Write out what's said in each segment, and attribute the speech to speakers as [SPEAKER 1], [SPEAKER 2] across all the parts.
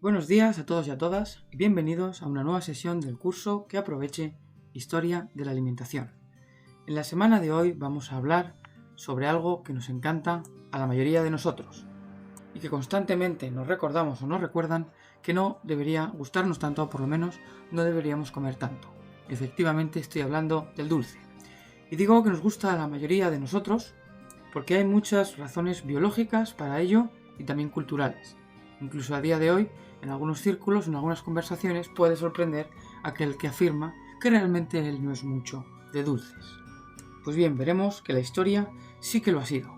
[SPEAKER 1] Buenos días a todos y a todas y bienvenidos a una nueva sesión del curso que aproveche Historia de la Alimentación. En la semana de hoy vamos a hablar sobre algo que nos encanta a la mayoría de nosotros y que constantemente nos recordamos o nos recuerdan que no debería gustarnos tanto, o por lo menos no deberíamos comer tanto. Efectivamente estoy hablando del dulce. Y digo que nos gusta a la mayoría de nosotros porque hay muchas razones biológicas para ello y también culturales. Incluso a día de hoy, en algunos círculos, en algunas conversaciones, puede sorprender aquel que afirma que realmente él no es mucho de dulces. Pues bien, veremos que la historia sí que lo ha sido.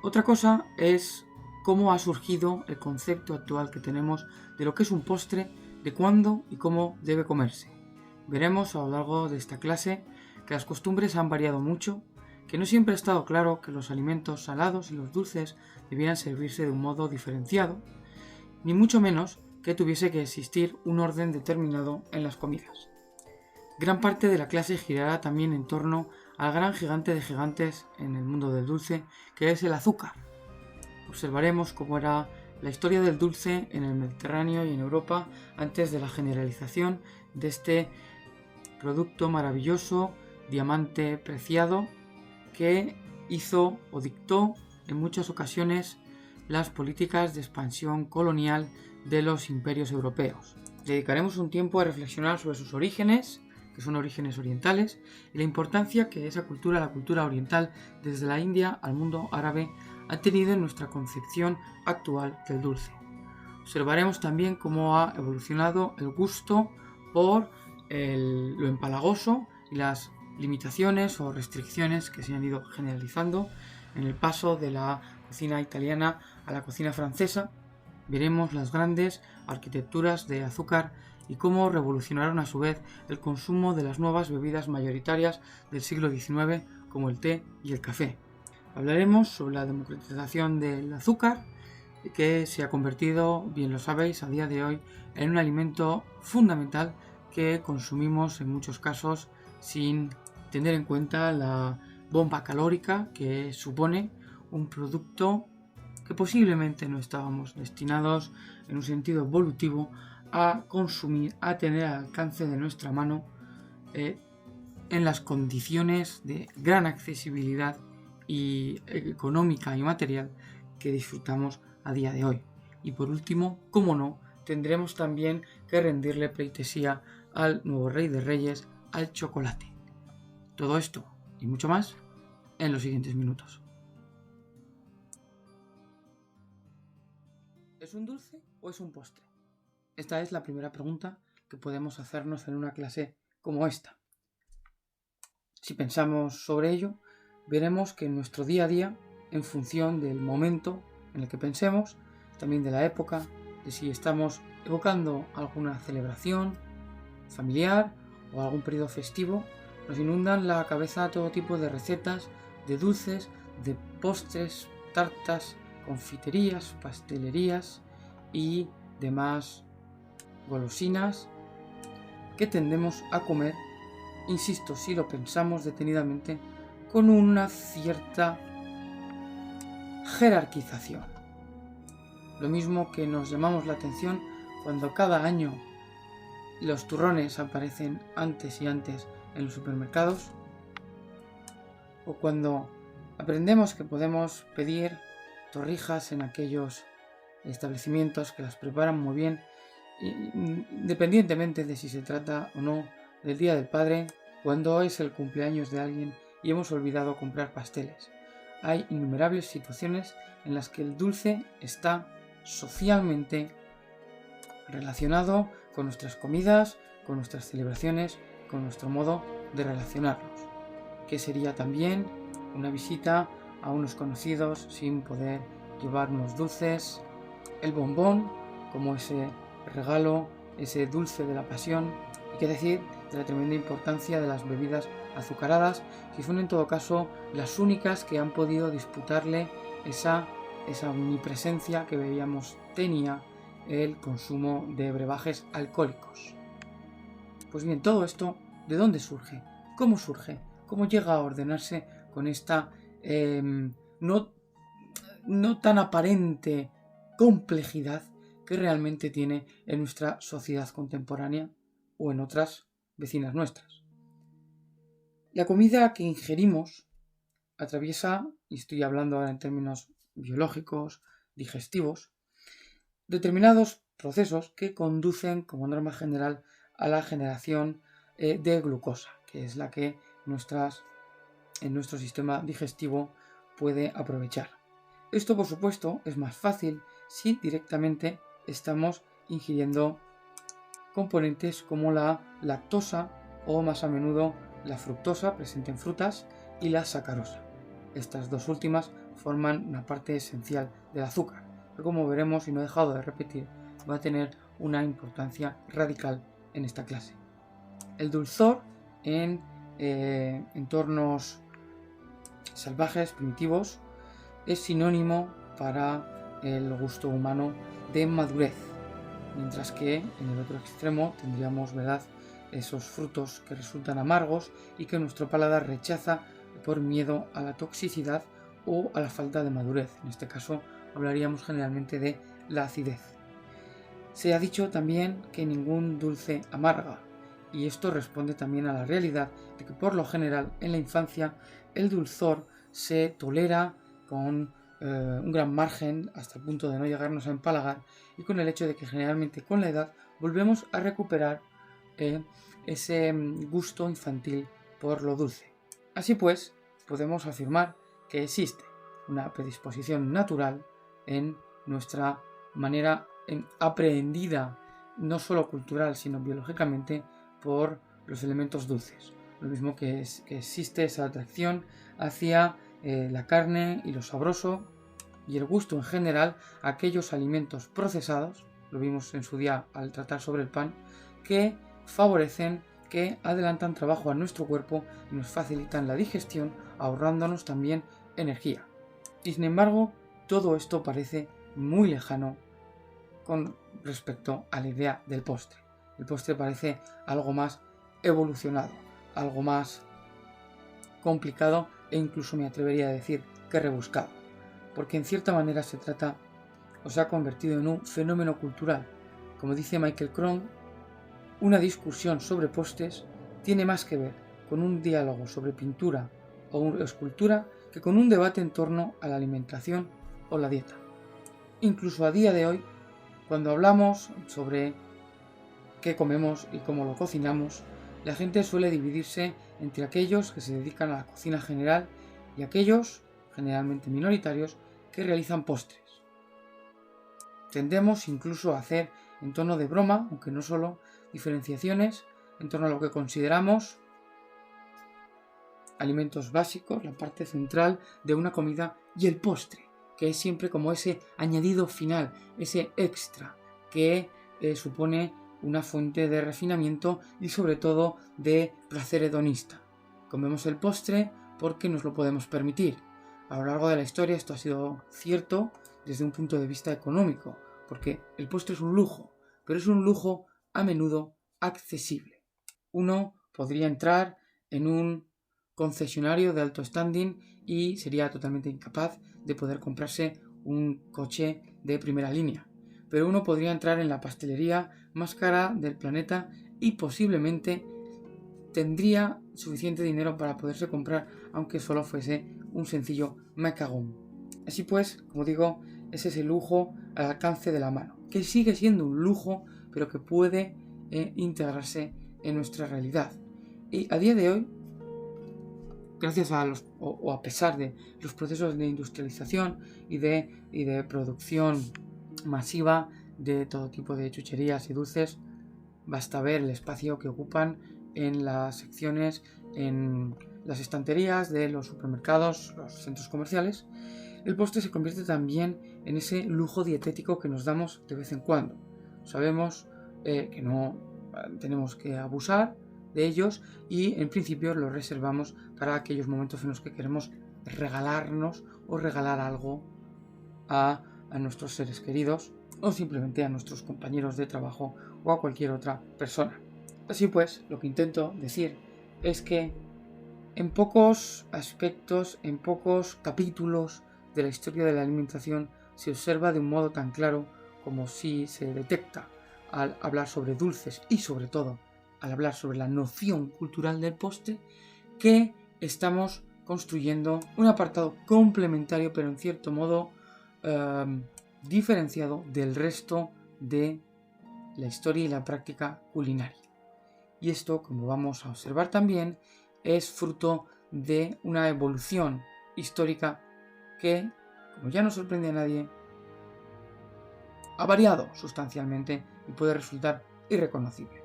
[SPEAKER 1] Otra cosa es cómo ha surgido el concepto actual que tenemos de lo que es un postre, de cuándo y cómo debe comerse. Veremos a lo largo de esta clase que las costumbres han variado mucho, que no siempre ha estado claro que los alimentos salados y los dulces debieran servirse de un modo diferenciado, ni mucho menos que tuviese que existir un orden determinado en las comidas. Gran parte de la clase girará también en torno al gran gigante de gigantes en el mundo del dulce, que es el azúcar. Observaremos cómo era la historia del dulce en el Mediterráneo y en Europa antes de la generalización de este producto maravilloso, diamante preciado, que hizo o dictó en muchas ocasiones las políticas de expansión colonial de los imperios europeos. Dedicaremos un tiempo a reflexionar sobre sus orígenes, que son orígenes orientales, y la importancia que esa cultura, la cultura oriental, desde la India al mundo árabe, ha tenido en nuestra concepción actual del dulce. Observaremos también cómo ha evolucionado el gusto por lo empalagoso y las limitaciones o restricciones que se han ido generalizando en el paso de la cocina italiana a la cocina francesa. Veremos las grandes arquitecturas de azúcar y cómo revolucionaron a su vez el consumo de las nuevas bebidas mayoritarias del siglo XIX como el té y el café. Hablaremos sobre la democratización del azúcar, que se ha convertido, bien lo sabéis, a día de hoy en un alimento fundamental que consumimos en muchos casos sin tener en cuenta la bomba calórica que supone un producto que posiblemente no estábamos destinados en un sentido evolutivo a consumir, a tener al alcance de nuestra mano en las condiciones de gran accesibilidad y económica y material que disfrutamos a día de hoy. Y por último, cómo no, tendremos también que rendirle pleitesía al nuevo rey de reyes, al chocolate. Todo esto y mucho más en los siguientes minutos. ¿Es un dulce o es un postre? Esta es la primera pregunta que podemos hacernos en una clase como esta. Si pensamos sobre ello, veremos que en nuestro día a día, en función del momento en el que pensemos, también de la época, de si estamos evocando alguna celebración familiar o algún periodo festivo, nos inundan la cabeza todo tipo de recetas, de dulces, de postres, tartas, confiterías, pastelerías y demás golosinas que tendemos a comer, insisto, si lo pensamos detenidamente, con una cierta jerarquización. Lo mismo que nos llamamos la atención cuando cada año los turrones aparecen antes y antes en los supermercados, o cuando aprendemos que podemos pedir torrijas en aquellos establecimientos que las preparan muy bien, independientemente de si se trata o no del Día del Padre, cuando es el cumpleaños de alguien y hemos olvidado comprar pasteles. Hay innumerables situaciones en las que el dulce está socialmente relacionado con nuestras comidas, con nuestras celebraciones, con nuestro modo de relacionarnos, que sería también una visita a unos conocidos sin poder llevar unos dulces, el bombón como ese regalo, ese dulce de la pasión, y qué decir de la tremenda importancia de las bebidas azucaradas, que son en todo caso las únicas que han podido disputarle esa omnipresencia que veíamos tenía el consumo de brebajes alcohólicos. Pues bien, todo esto, ¿de dónde surge? ¿Cómo surge? ¿Cómo llega a ordenarse con esta no tan aparente complejidad que realmente tiene en nuestra sociedad contemporánea o en otras vecinas nuestras. La comida que ingerimos atraviesa, y estoy hablando ahora en términos biológicos, digestivos, determinados procesos que conducen, como norma general, a la generación de glucosa, que es la que en nuestro sistema digestivo puede aprovechar. Esto, por supuesto, es más fácil si directamente estamos ingiriendo componentes como la lactosa o, más a menudo, la fructosa presente en frutas y la sacarosa. Estas dos últimas forman una parte esencial del azúcar, que, como veremos y no he dejado de repetir, va a tener una importancia radical en esta clase. El dulzor en entornos salvajes, primitivos, es sinónimo para el gusto humano de madurez, mientras que en el otro extremo tendríamos, ¿verdad?, esos frutos que resultan amargos y que nuestro paladar rechaza por miedo a la toxicidad o a la falta de madurez. En este caso hablaríamos generalmente de la acidez. Se ha dicho también que ningún dulce amarga, y esto responde también a la realidad de que por lo general en la infancia el dulzor se tolera con un gran margen hasta el punto de no llegarnos a empalagar, y con el hecho de que generalmente con la edad volvemos a recuperar ese gusto infantil por lo dulce. Así pues, podemos afirmar que existe una predisposición natural en nuestra manera aprendida, no solo cultural, sino biológicamente, por los elementos dulces. Lo mismo que existe esa atracción hacia la carne y lo sabroso y el gusto en general a aquellos alimentos procesados, lo vimos en su día al tratar sobre el pan, que favorecen, que adelantan trabajo a nuestro cuerpo y nos facilitan la digestión, ahorrándonos también energía. Y sin embargo, todo esto parece muy lejano con respecto a la idea del postre. El postre parece algo más evolucionado, algo más complicado e incluso me atrevería a decir que rebuscado, porque en cierta manera se trata o se ha convertido en un fenómeno cultural. Como dice Michael Cron, una discusión sobre postres tiene más que ver con un diálogo sobre pintura o escultura que con un debate en torno a la alimentación o la dieta. Incluso a día de hoy, cuando hablamos sobre qué comemos y cómo lo cocinamos, la gente suele dividirse entre aquellos que se dedican a la cocina general y aquellos, generalmente minoritarios, que realizan postres. Tendemos incluso a hacer, en tono de broma, aunque no solo, diferenciaciones en torno a lo que consideramos alimentos básicos, la parte central de una comida, y el postre, que es siempre como ese añadido final, ese extra, que supone una fuente de refinamiento y sobre todo de placer hedonista. Comemos el postre porque nos lo podemos permitir. A lo largo de la historia esto ha sido cierto desde un punto de vista económico, porque el postre es un lujo, pero es un lujo a menudo accesible. Uno podría entrar en un concesionario de alto standing y sería totalmente incapaz de poder comprarse un coche de primera línea. Pero uno podría entrar en la pastelería más cara del planeta y posiblemente tendría suficiente dinero para poderse comprar, aunque solo fuese un sencillo macaron. Así pues, como digo, es ese lujo al alcance de la mano, que sigue siendo un lujo, pero que puede integrarse en nuestra realidad. Y a día de hoy, gracias a a pesar de los procesos de industrialización y de producción masiva de todo tipo de chucherías y dulces, basta ver el espacio que ocupan en las secciones, en las estanterías de los supermercados, los centros comerciales. El postre se convierte también en ese lujo dietético que nos damos de vez en cuando. Sabemos que no tenemos que abusar de ellos y en principio los reservamos para aquellos momentos en los que queremos regalarnos o regalar algo a nuestros seres queridos o simplemente a nuestros compañeros de trabajo o a cualquier otra persona. Así pues, lo que intento decir es que en pocos aspectos, en pocos capítulos de la historia de la alimentación se observa de un modo tan claro como si se detecta al hablar sobre dulces y sobre todo al hablar sobre la noción cultural del postre, que estamos construyendo un apartado complementario, pero en cierto modo diferenciado del resto de la historia y la práctica culinaria. Y esto, como vamos a observar también, es fruto de una evolución histórica que, como ya no sorprende a nadie, ha variado sustancialmente y puede resultar irreconocible.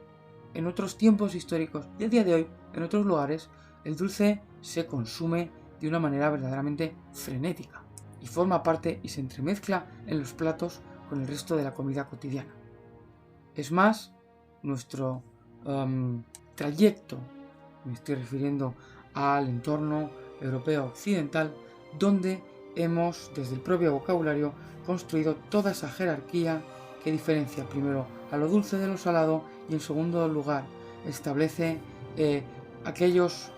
[SPEAKER 1] En otros tiempos históricos y a día de hoy, en otros lugares, el dulce se consume de una manera verdaderamente frenética y forma parte y se entremezcla en los platos con el resto de la comida cotidiana. Es más, nuestro trayecto, me estoy refiriendo al entorno europeo occidental, donde hemos, desde el propio vocabulario, construido toda esa jerarquía que diferencia primero a lo dulce de lo salado y en segundo lugar establece aquellas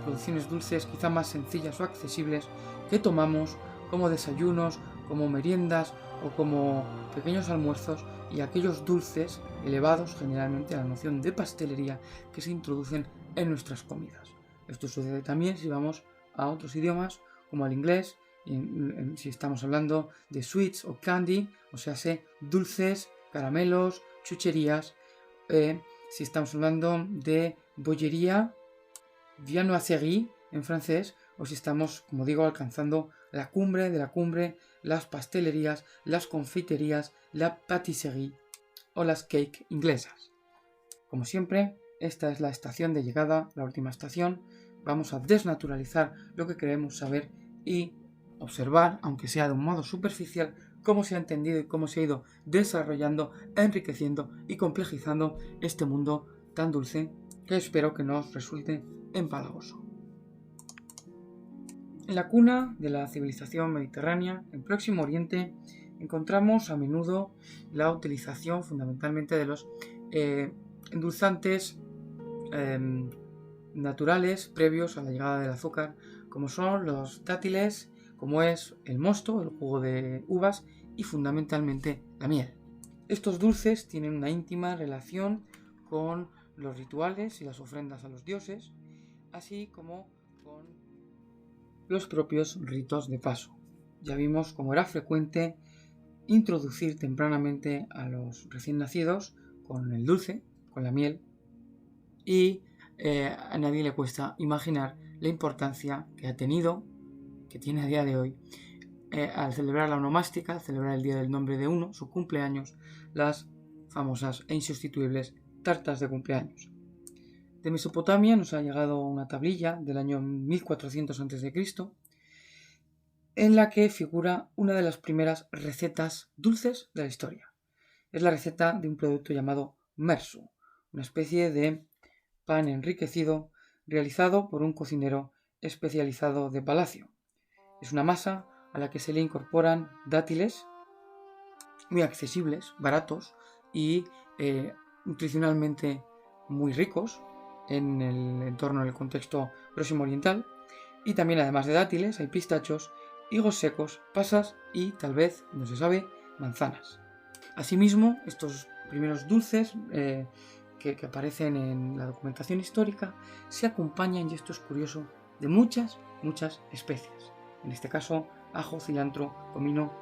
[SPEAKER 1] producciones dulces quizá más sencillas o accesibles que tomamos como desayunos, como meriendas o como pequeños almuerzos, y aquellos dulces elevados generalmente a la noción de pastelería que se introducen en nuestras comidas. Esto sucede también si vamos a otros idiomas como al inglés, si estamos hablando de sweets o candy, o sea, dulces, caramelos, chucherías. Si estamos hablando de bollería, viennoiserie en francés, o si estamos, como digo, alcanzando la cumbre de la cumbre, las pastelerías, las confiterías, la pâtisserie o las cake inglesas. Como siempre, esta es la estación de llegada, la última estación. Vamos a desnaturalizar lo que queremos saber y observar, aunque sea de un modo superficial, cómo se ha entendido y cómo se ha ido desarrollando, enriqueciendo y complejizando este mundo tan dulce que espero que nos resulte empalagoso. En la cuna de la civilización mediterránea, en Próximo Oriente, encontramos a menudo la utilización fundamentalmente de los endulzantes naturales previos a la llegada del azúcar, como son los dátiles, como es el mosto, el jugo de uvas y fundamentalmente la miel. Estos dulces tienen una íntima relación con los rituales y las ofrendas a los dioses, así como con los propios ritos de paso. Ya vimos cómo era frecuente introducir tempranamente a los recién nacidos con el dulce, con la miel, y a nadie le cuesta imaginar la importancia que ha tenido, que tiene a día de hoy, al celebrar la onomástica, al celebrar el día del nombre de uno, su cumpleaños, las famosas e insustituibles tartas de cumpleaños. De Mesopotamia nos ha llegado una tablilla del año 1400 a.C., en la que figura una de las primeras recetas dulces de la historia. Es la receta de un producto llamado mersu, una especie de pan enriquecido realizado por un cocinero especializado de palacio. Es una masa a la que se le incorporan dátiles muy accesibles, baratos y nutricionalmente muy ricos en el entorno, en el contexto próximo oriental. Y también, además de dátiles, hay pistachos, higos secos, pasas y, tal vez, no se sabe, manzanas. Asimismo, estos primeros dulces que aparecen en la documentación histórica se acompañan, y esto es curioso, de muchas especias. En este caso, ajo, cilantro, comino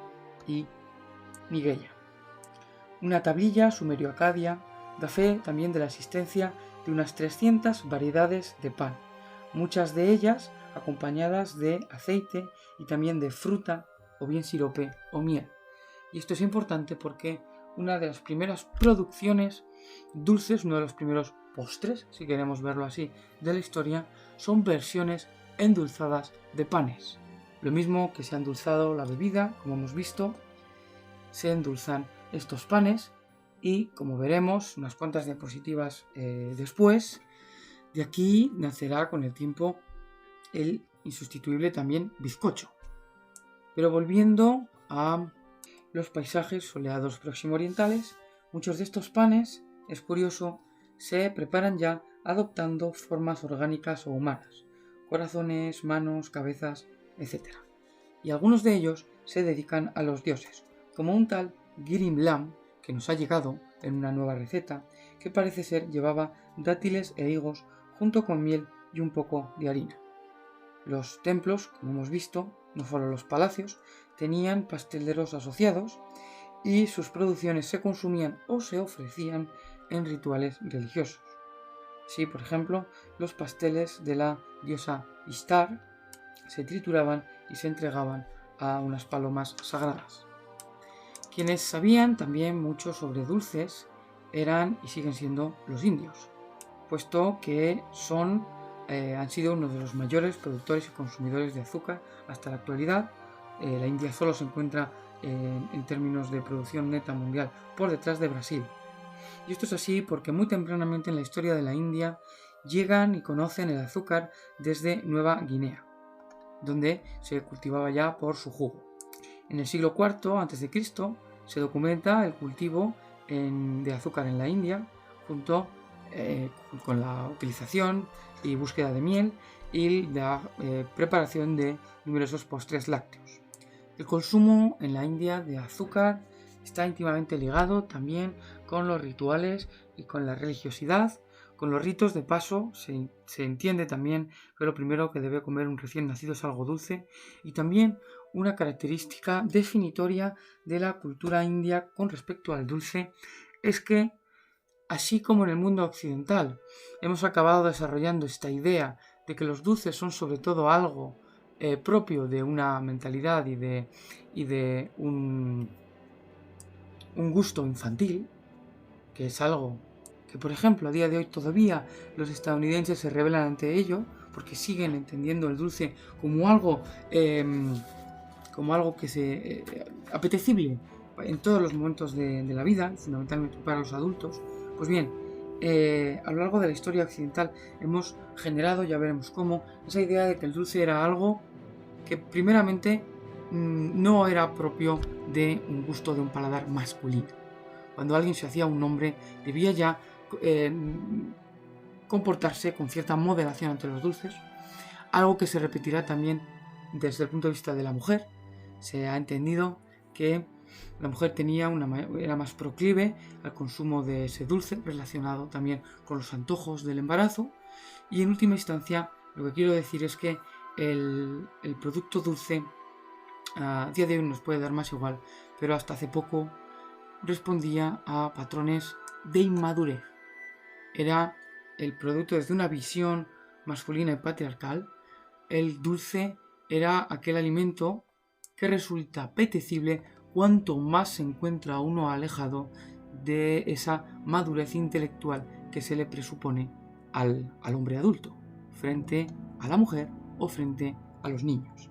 [SPEAKER 1] y miguella. Una tablilla sumerio-acadia da fe también de la existencia de unas 300 variedades de pan, muchas de ellas acompañadas de aceite y también de fruta o bien sirope o miel. Y esto es importante porque una de las primeras producciones dulces, uno de los primeros postres, si queremos verlo así, de la historia, son versiones endulzadas de panes. Lo mismo que se ha endulzado la bebida, como hemos visto, se endulzan estos panes y, como veremos unas cuantas diapositivas después, de aquí nacerá con el tiempo el insustituible también bizcocho. Pero volviendo a los paisajes soleados próximo-orientales, muchos de estos panes, es curioso, se preparan ya adoptando formas orgánicas o humanas, corazones, manos, cabezas, etc. Y algunos de ellos se dedican a los dioses, como un tal girim-lam, que nos ha llegado en una nueva receta, que parece ser llevaba dátiles e higos junto con miel y un poco de harina. Los templos, como hemos visto, no solo los palacios, tenían pasteleros asociados y sus producciones se consumían o se ofrecían en rituales religiosos. Así, por ejemplo, los pasteles de la diosa Ishtar se trituraban y se entregaban a unas palomas sagradas. Quienes sabían también mucho sobre dulces eran y siguen siendo los indios, puesto que han sido uno de los mayores productores y consumidores de azúcar hasta la actualidad. La India solo se encuentra en términos de producción neta mundial por detrás de Brasil. Y esto es así porque muy tempranamente en la historia de la India llegan y conocen el azúcar desde Nueva Guinea, donde se cultivaba ya por su jugo. En el siglo IV a.C. se documenta el cultivo de azúcar en la India, junto con la utilización y búsqueda de miel y la preparación de numerosos postres lácteos. El consumo en la India de azúcar está íntimamente ligado también con los rituales y con la religiosidad. Con los ritos de paso se entiende también que lo primero que debe comer un recién nacido es algo dulce, y también una característica definitoria de la cultura india con respecto al dulce es que, así como en el mundo occidental hemos acabado desarrollando esta idea de que los dulces son sobre todo algo propio de una mentalidad y de un gusto infantil, que es algo que, por ejemplo, a día de hoy todavía los estadounidenses se rebelan ante ello, porque siguen entendiendo el dulce como algo que se apetecible en todos los momentos de la vida, fundamentalmente para los adultos. Pues bien, a lo largo de la historia occidental hemos generado, ya veremos cómo, esa idea de que el dulce era algo que primeramente no era propio de un gusto de un paladar masculino. Cuando alguien se hacía un hombre, debía ya comportarse con cierta moderación ante los dulces, algo que se repetirá también desde el punto de vista de la mujer. Se ha entendido que la mujer era más proclive al consumo de ese dulce, relacionado también con los antojos del embarazo, y en última instancia lo que quiero decir es que el producto dulce a día de hoy nos puede dar más igual, pero hasta hace poco respondía a patrones de inmadurez. Era el producto desde una visión masculina y patriarcal. El dulce era aquel alimento que resulta apetecible cuanto más se encuentra uno alejado de esa madurez intelectual que se le presupone al hombre adulto, frente a la mujer o frente a los niños.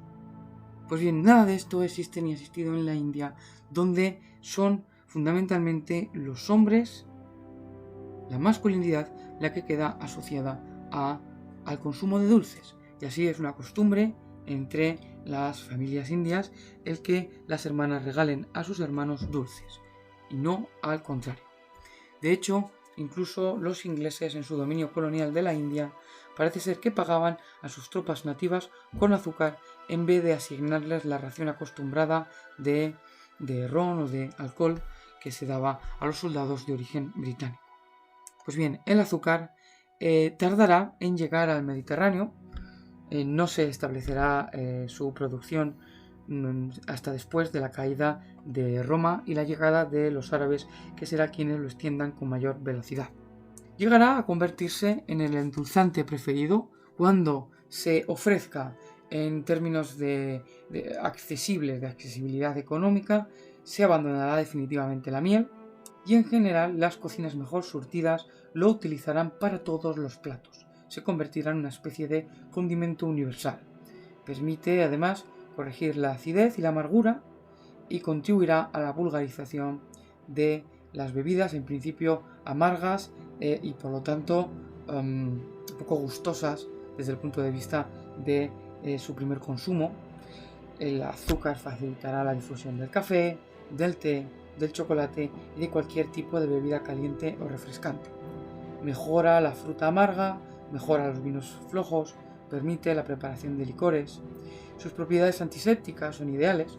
[SPEAKER 1] Pues bien, nada de esto existe ni ha existido en la India, donde son fundamentalmente los hombres, la masculinidad, la que queda asociada al consumo de dulces. Y así es una costumbre entre las familias indias el que las hermanas regalen a sus hermanos dulces, y no al contrario. De hecho, incluso los ingleses en su dominio colonial de la India parece ser que pagaban a sus tropas nativas con azúcar en vez de asignarles la ración acostumbrada de ron o de alcohol que se daba a los soldados de origen británico. Pues bien, el azúcar tardará en llegar al Mediterráneo. No se establecerá su producción hasta después de la caída de Roma y la llegada de los árabes, que será quienes lo extiendan con mayor velocidad. Llegará a convertirse en el endulzante preferido cuando se ofrezca en términos de accesibilidad económica. Se abandonará definitivamente la miel y en general las cocinas mejor surtidas lo utilizarán para todos los platos. Se convertirá en una especie de condimento universal. Permite además corregir la acidez y la amargura y contribuirá a la vulgarización de las bebidas, en principio amargas y por lo tanto un poco gustosas desde el punto de vista de su primer consumo. El azúcar facilitará la difusión del café, del té, del chocolate y de cualquier tipo de bebida caliente o refrescante. Mejora la fruta amarga, mejora los vinos flojos, permite la preparación de licores. Sus propiedades antisépticas son ideales,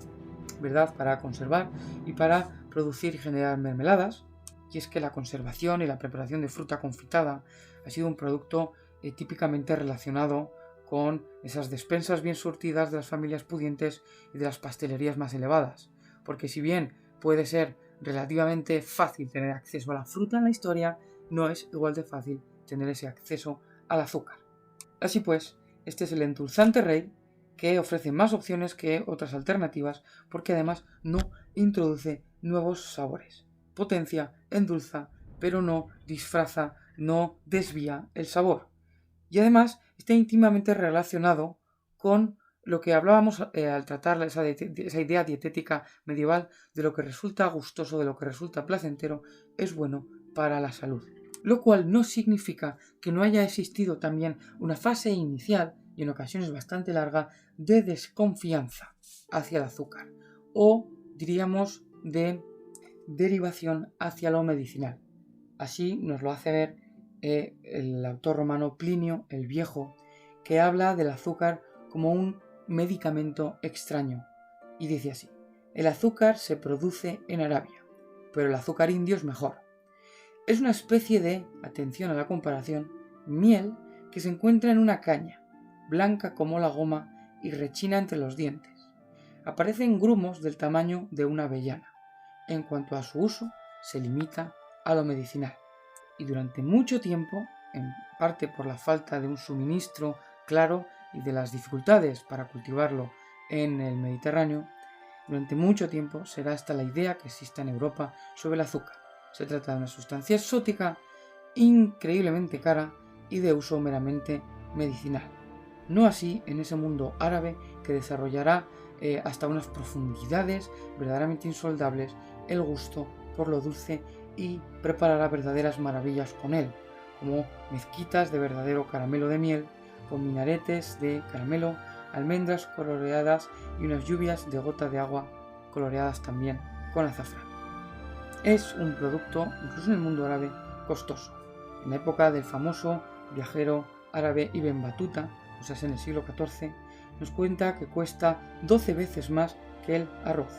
[SPEAKER 1] ¿verdad?, para conservar y para producir y generar mermeladas, y es que la conservación y la preparación de fruta confitada ha sido un producto típicamente relacionado con esas despensas bien surtidas de las familias pudientes y de las pastelerías más elevadas, porque si bien puede ser relativamente fácil tener acceso a la fruta en la historia, no es igual de fácil tener ese acceso al azúcar. Así pues, este es el endulzante rey que ofrece más opciones que otras alternativas porque además no introduce nuevos sabores. Potencia, endulza, pero no disfraza, no desvía el sabor. Y además está íntimamente relacionado con lo que hablábamos al tratar esa idea dietética medieval de lo que resulta gustoso, de lo que resulta placentero, es bueno para la salud. Lo cual no significa que no haya existido también una fase inicial, y en ocasiones bastante larga, de desconfianza hacia el azúcar, o diríamos de derivación hacia lo medicinal. Así nos lo hace ver el autor romano Plinio el Viejo, que habla del azúcar como un medicamento extraño, y dice así: el azúcar se produce en Arabia, pero el azúcar indio es mejor. Es una especie de, atención a la comparación, miel que se encuentra en una caña, blanca como la goma y rechina entre los dientes. Aparece en grumos del tamaño de una avellana. En cuanto a su uso, se limita a lo medicinal. Y durante mucho tiempo, en parte por la falta de un suministro claro y de las dificultades para cultivarlo en el Mediterráneo, durante mucho tiempo será esta la idea que exista en Europa sobre el azúcar. Se trata de una sustancia exótica, increíblemente cara y de uso meramente medicinal. No así en ese mundo árabe que desarrollará hasta unas profundidades verdaderamente insondables el gusto por lo dulce y preparará verdaderas maravillas con él, como mezquitas de verdadero caramelo de miel, con minaretes de caramelo, almendras coloreadas y unas lluvias de gota de agua coloreadas también con azafrán. Es un producto, incluso en el mundo árabe, costoso. En la época del famoso viajero árabe Ibn Battuta, o sea, en el siglo XIV, nos cuenta que cuesta 12 veces más que el arroz.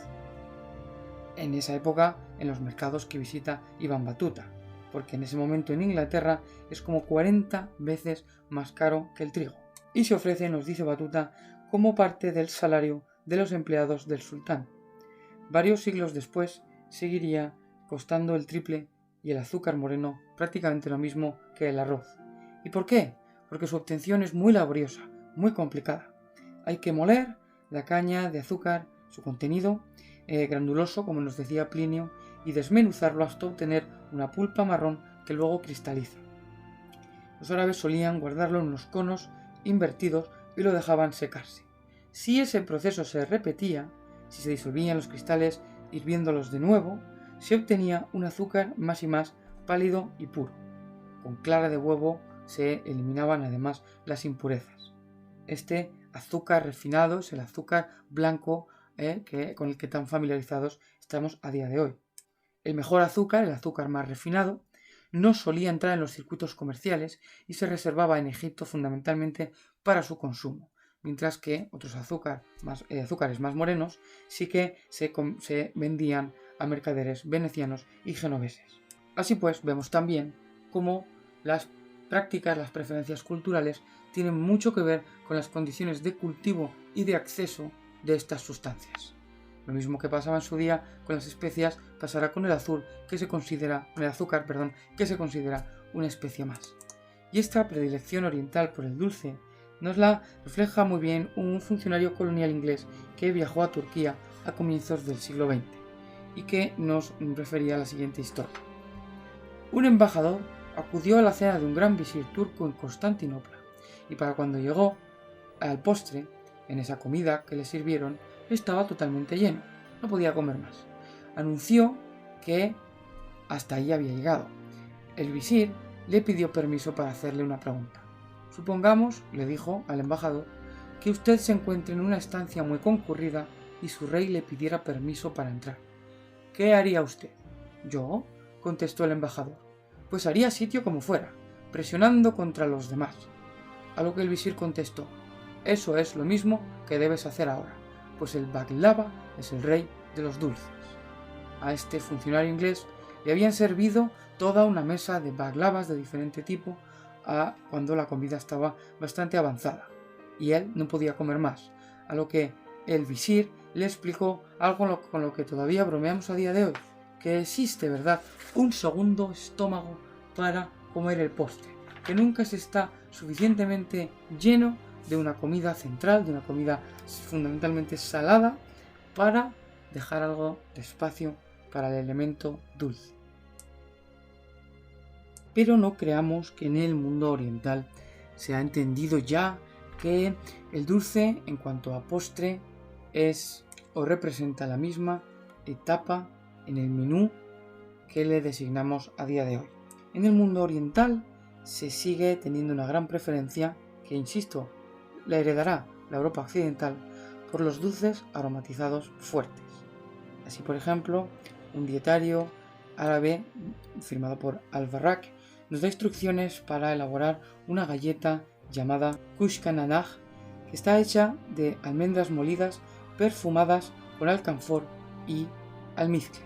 [SPEAKER 1] En esa época, en los mercados que visita Ibn Battuta, porque en ese momento en Inglaterra es como 40 veces más caro que el trigo. Y se ofrece, nos dice Battuta, como parte del salario de los empleados del sultán. Varios siglos después, seguiría costando el triple y el azúcar moreno prácticamente lo mismo que el arroz. ¿Y por qué? Porque su obtención es muy laboriosa, muy complicada. Hay que moler la caña de azúcar, su contenido granuloso, como nos decía Plinio, y desmenuzarlo hasta obtener una pulpa marrón que luego cristaliza. Los árabes solían guardarlo en unos conos invertidos y lo dejaban secarse. Si ese proceso se repetía, si se disolvían los cristales hirviéndolos de nuevo, se obtenía un azúcar más y más pálido y puro. Con clara de huevo se eliminaban además las impurezas. Este azúcar refinado es el azúcar blanco con el que tan familiarizados estamos a día de hoy. El mejor azúcar, el azúcar más refinado, no solía entrar en los circuitos comerciales y se reservaba en Egipto fundamentalmente para su consumo, mientras que otros azúcares más morenos sí que se vendían a mercaderes venecianos y genoveses. Así pues, vemos también cómo las prácticas, las preferencias culturales tienen mucho que ver con las condiciones de cultivo y de acceso de estas sustancias. Lo mismo que pasaba en su día con las especias, pasará con el azúcar, que se considera una especie más. Y esta predilección oriental por el dulce nos la refleja muy bien un funcionario colonial inglés que viajó a Turquía a comienzos del siglo XX y que nos refería a la siguiente historia. Un embajador acudió a la cena de un gran visir turco en Constantinopla y para cuando llegó al postre, en esa comida que le sirvieron, estaba totalmente lleno, no podía comer más. Anunció que hasta ahí había llegado. El visir le pidió permiso para hacerle una pregunta. Supongamos, le dijo al embajador, que usted se encuentre en una estancia muy concurrida y su rey le pidiera permiso para entrar. ¿Qué haría usted? ¿Yo?, contestó el embajador. Pues haría sitio como fuera, presionando contra los demás. A lo que el visir contestó: eso es lo mismo que debes hacer ahora, pues el baklava es el rey de los dulces. a este funcionario inglés le habían servido toda una mesa de baklavas de diferente tipo cuando la comida estaba bastante avanzada y él no podía comer más, a lo que el visir le explicó algo con lo que todavía bromeamos a día de hoy, que existe, ¿verdad?, un segundo estómago para comer el postre, que nunca se está suficientemente lleno de una comida central, de una comida fundamentalmente salada, para dejar algo de espacio para el elemento dulce. Pero no creamos que en el mundo oriental se ha entendido ya que el dulce en cuanto a postre es o representa la misma etapa en el menú que le designamos a día de hoy. En el mundo oriental se sigue teniendo una gran preferencia que, insisto, la heredará la Europa occidental por los dulces aromatizados fuertes. Así, por ejemplo, un dietario árabe firmado por Al-Barrak nos da instrucciones para elaborar una galleta llamada kushkananaj, que está hecha de almendras molidas perfumadas con alcanfor y almizcle.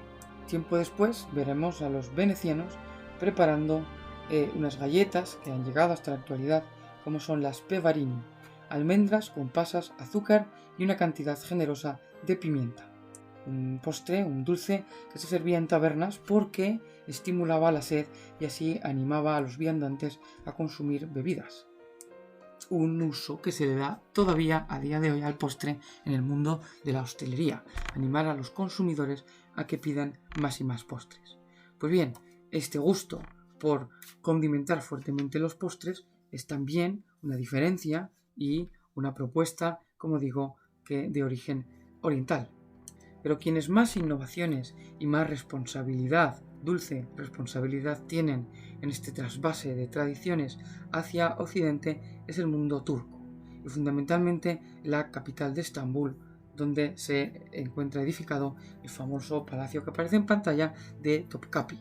[SPEAKER 1] Tiempo después veremos a los venecianos preparando unas galletas que han llegado hasta la actualidad, como son las pevarini, almendras con pasas, azúcar y una cantidad generosa de pimienta. Un postre, un dulce que se servía en tabernas porque estimulaba la sed y así animaba a los viandantes a consumir bebidas. Un uso que se le da todavía a día de hoy al postre en el mundo de la hostelería, animar a los consumidores a que pidan más y más postres. Pues bien, este gusto por condimentar fuertemente los postres es también una diferencia y una propuesta, como digo, que de origen oriental. Pero quienes más innovaciones y más dulce responsabilidad tienen en este trasvase de tradiciones hacia Occidente es el mundo turco, y fundamentalmente la capital de Estambul, donde se encuentra edificado el famoso palacio que aparece en pantalla de Topkapi,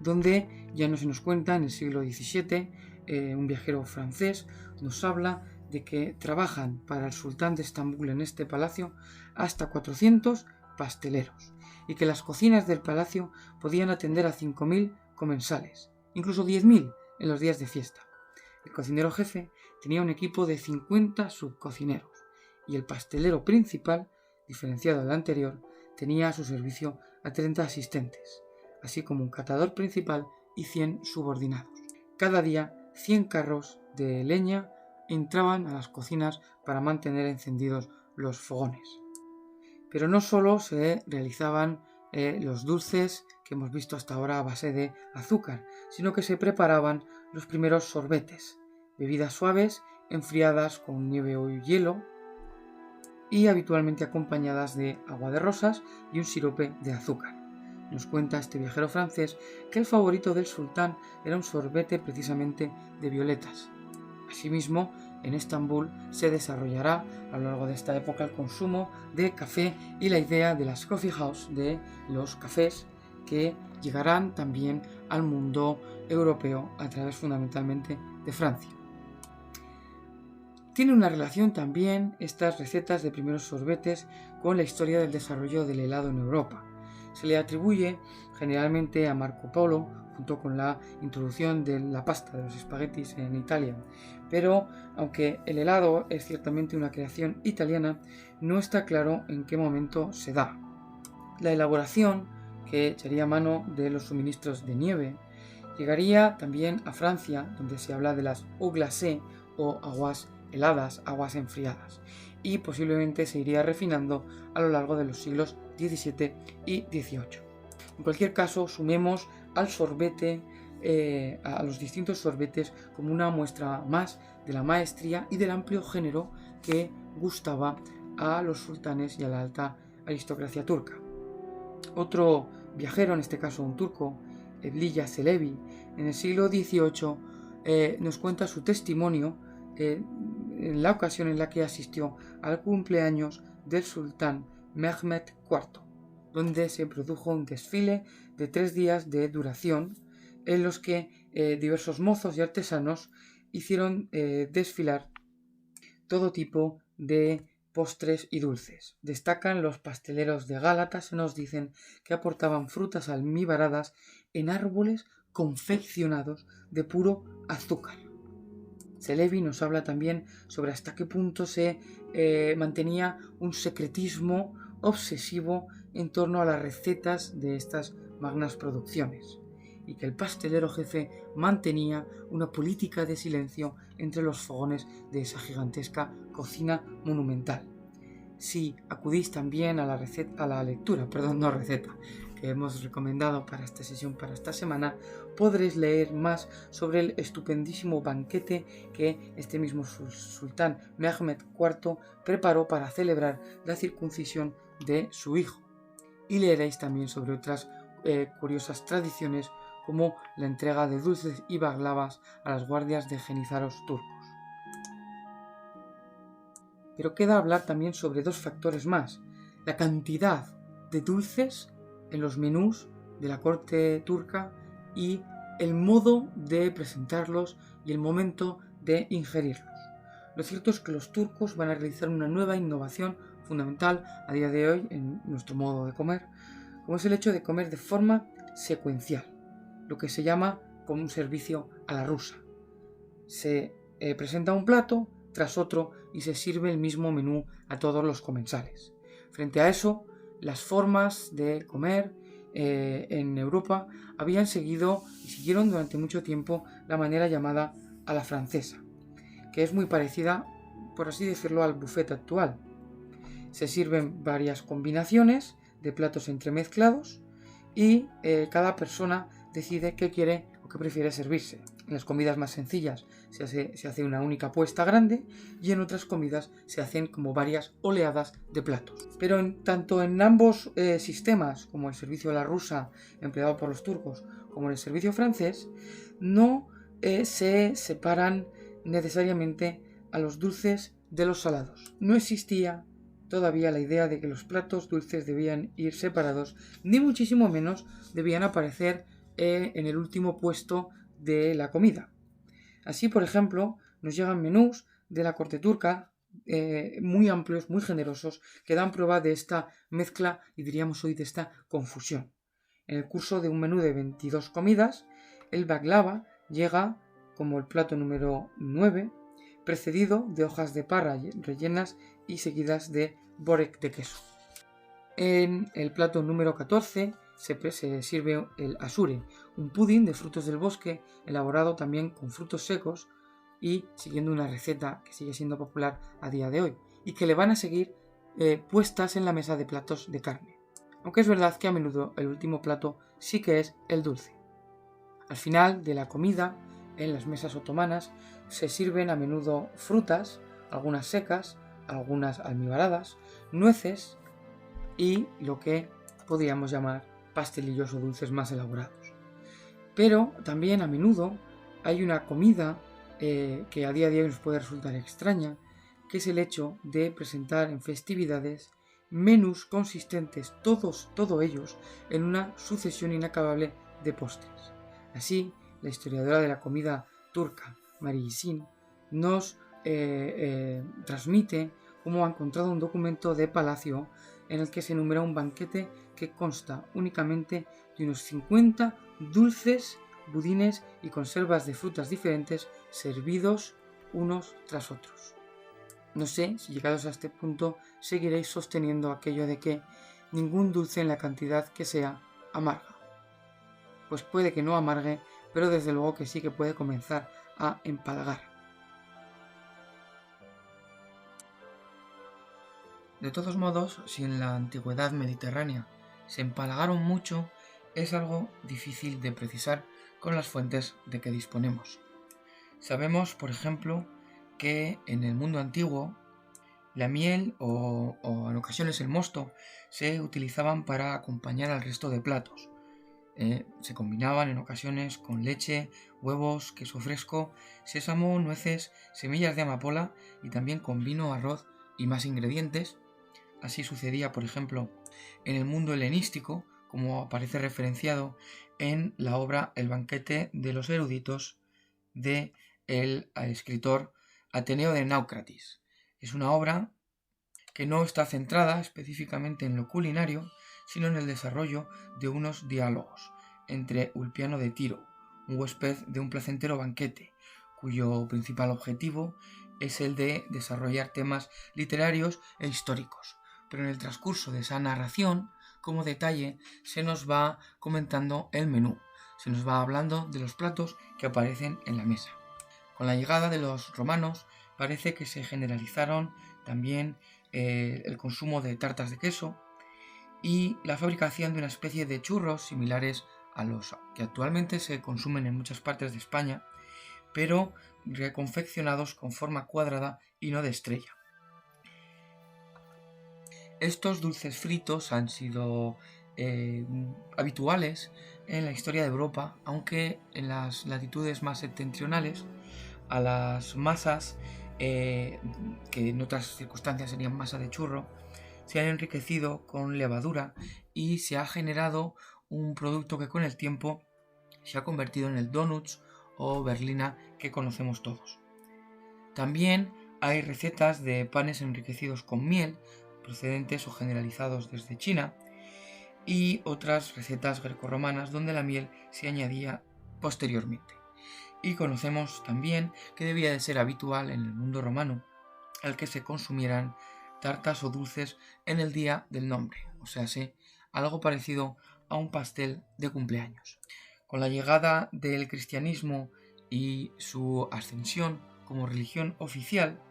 [SPEAKER 1] donde ya no se nos cuenta en el siglo XVII, un viajero francés nos habla de que trabajan para el sultán de Estambul en este palacio hasta 400 pasteleros y que las cocinas del palacio podían atender a 5.000 comensales, incluso 10.000 en los días de fiesta. El cocinero jefe tenía un equipo de 50 subcocineros y el pastelero principal, diferenciado del anterior, tenía a su servicio a 30 asistentes, así como un catador principal y 100 subordinados. Cada día 100 carros de leña entraban a las cocinas para mantener encendidos los fogones. Pero no solo se realizaban los dulces que hemos visto hasta ahora a base de azúcar, sino que se preparaban los primeros sorbetes, bebidas suaves enfriadas con nieve o hielo y habitualmente acompañadas de agua de rosas y un sirope de azúcar. Nos cuenta este viajero francés que el favorito del sultán era un sorbete precisamente de violetas. Asimismo, en Estambul se desarrollará a lo largo de esta época el consumo de café y la idea de las coffee house, de los cafés, que llegarán también al mundo europeo a través fundamentalmente de Francia. Tiene una relación también estas recetas de primeros sorbetes con la historia del desarrollo del helado en Europa. Se le atribuye generalmente a Marco Polo, junto con la introducción de la pasta de los espaguetis en Italia. Pero, aunque el helado es ciertamente una creación italiana, no está claro en qué momento se da. La elaboración, que echaría mano de los suministros de nieve, llegaría también a Francia, donde se habla de las eau glacées o aguas heladas, aguas enfriadas, y posiblemente se iría refinando a lo largo de los siglos XVII y XVIII. En cualquier caso, sumemos al sorbete, a los distintos sorbetes, como una muestra más de la maestría y del amplio género que gustaba a los sultanes y a la alta aristocracia turca. Otro viajero, en este caso un turco, Evliya Çelebi, en el siglo XVIII nos cuenta su testimonio en la ocasión en la que asistió al cumpleaños del sultán Mehmed IV, donde se produjo un desfile de 3 días de duración en los que diversos mozos y artesanos hicieron desfilar todo tipo de postres y dulces. Destacan los pasteleros de Gálata, se nos dicen que aportaban frutas almibaradas en árboles confeccionados de puro azúcar. Celebi nos habla también sobre hasta qué punto se mantenía un secretismo obsesivo en torno a las recetas de estas magnas producciones, y que el pastelero jefe mantenía una política de silencio entre los fogones de esa gigantesca cocina monumental. Si acudís también a la lectura que hemos recomendado para esta sesión, para esta semana, podréis leer más sobre el estupendísimo banquete que este mismo sultán Mehmed IV preparó para celebrar la circuncisión de su hijo. Y leeréis también sobre otras curiosas tradiciones, como la entrega de dulces y baglavas a las guardias de jenízaros turcos. Pero queda hablar también sobre dos factores más: la cantidad de dulces en los menús de la corte turca y el modo de presentarlos y el momento de ingerirlos. Lo cierto es que los turcos van a realizar una nueva innovación fundamental a día de hoy en nuestro modo de comer, como es el hecho de comer de forma secuencial, lo que se llama como un servicio a la rusa. Se presenta un plato tras otro y se sirve el mismo menú a todos los comensales. Frente a eso, las formas de comer en Europa habían seguido y siguieron durante mucho tiempo la manera llamada a la francesa, que es muy parecida, por así decirlo, al buffet actual. Se sirven varias combinaciones de platos entremezclados y cada persona decide qué quiere o qué prefiere servirse. En las comidas más sencillas se hace una única puesta grande, y en otras comidas se hacen como varias oleadas de platos. Pero tanto en ambos sistemas, como el servicio a la rusa empleado por los turcos, como en el servicio francés, no se separan necesariamente a los dulces de los salados. No existía todavía la idea de que los platos dulces debían ir separados, ni muchísimo menos debían aparecer en el último puesto de la comida. Así, por ejemplo, nos llegan menús de la corte turca muy amplios, muy generosos, que dan prueba de esta mezcla y diríamos hoy de esta confusión. En el curso de un menú de 22 comidas, el baklava llega como el plato número 9, precedido de hojas de parra rellenas y seguidas de borek de queso. En el plato número 14 se sirve el asure, un pudín de frutos del bosque elaborado también con frutos secos y siguiendo una receta que sigue siendo popular a día de hoy y que le van a seguir puestas en la mesa de platos de carne. Aunque es verdad que a menudo el último plato sí que es el dulce. Al final de la comida, en las mesas otomanas, se sirven a menudo frutas, algunas secas, algunas almibaradas, nueces y lo que podríamos llamar pastelillos o dulces más elaborados. Pero también a menudo hay una comida que a día de hoy nos puede resultar extraña, que es el hecho de presentar en festividades menús consistentes, todos ellos, en una sucesión inacabable de postres. Así, la historiadora de la comida turca, Mari Yisin, nos transmite cómo ha encontrado un documento de palacio en el que se enumera un banquete que consta únicamente de unos 50 dulces, budines y conservas de frutas diferentes servidos unos tras otros. No sé si llegados a este punto seguiréis sosteniendo aquello de que ningún dulce en la cantidad que sea amarga. Pues puede que no amargue, pero desde luego que sí que puede comenzar a empalagar. De todos modos, si en la antigüedad mediterránea se empalagaron mucho, es algo difícil de precisar con las fuentes de que disponemos. Sabemos, por ejemplo, que en el mundo antiguo la miel o en ocasiones el mosto se utilizaban para acompañar al resto de platos. Se combinaban en ocasiones con leche, huevos, queso fresco, sésamo, nueces, semillas de amapola y también con vino, arroz y más ingredientes. Así sucedía, por ejemplo, en el mundo helenístico, como aparece referenciado en la obra El banquete de los eruditos del escritor Ateneo de Náucratis. Es una obra que no está centrada específicamente en lo culinario, sino en el desarrollo de unos diálogos entre Ulpiano de Tiro, un huésped de un placentero banquete, cuyo principal objetivo es el de desarrollar temas literarios e históricos. Pero en el transcurso de esa narración, como detalle, se nos va comentando el menú, se nos va hablando de los platos que aparecen en la mesa. Con la llegada de los romanos parece que se generalizaron también el consumo de tartas de queso y la fabricación de una especie de churros similares a los que actualmente se consumen en muchas partes de España, pero reconfeccionados con forma cuadrada y no de estrella. Estos dulces fritos han sido habituales en la historia de Europa, aunque en las latitudes más septentrionales a las masas, que en otras circunstancias serían masa de churro, se han enriquecido con levadura y se ha generado un producto que con el tiempo se ha convertido en el donuts o berlina que conocemos todos. También hay recetas de panes enriquecidos con miel, procedentes o generalizados desde China, y otras recetas grecorromanas donde la miel se añadía posteriormente. Y conocemos también que debía de ser habitual en el mundo romano el que se consumieran tartas o dulces en el día del nombre, o sea, algo parecido a un pastel de cumpleaños. Con la llegada del cristianismo y su ascensión como religión oficial,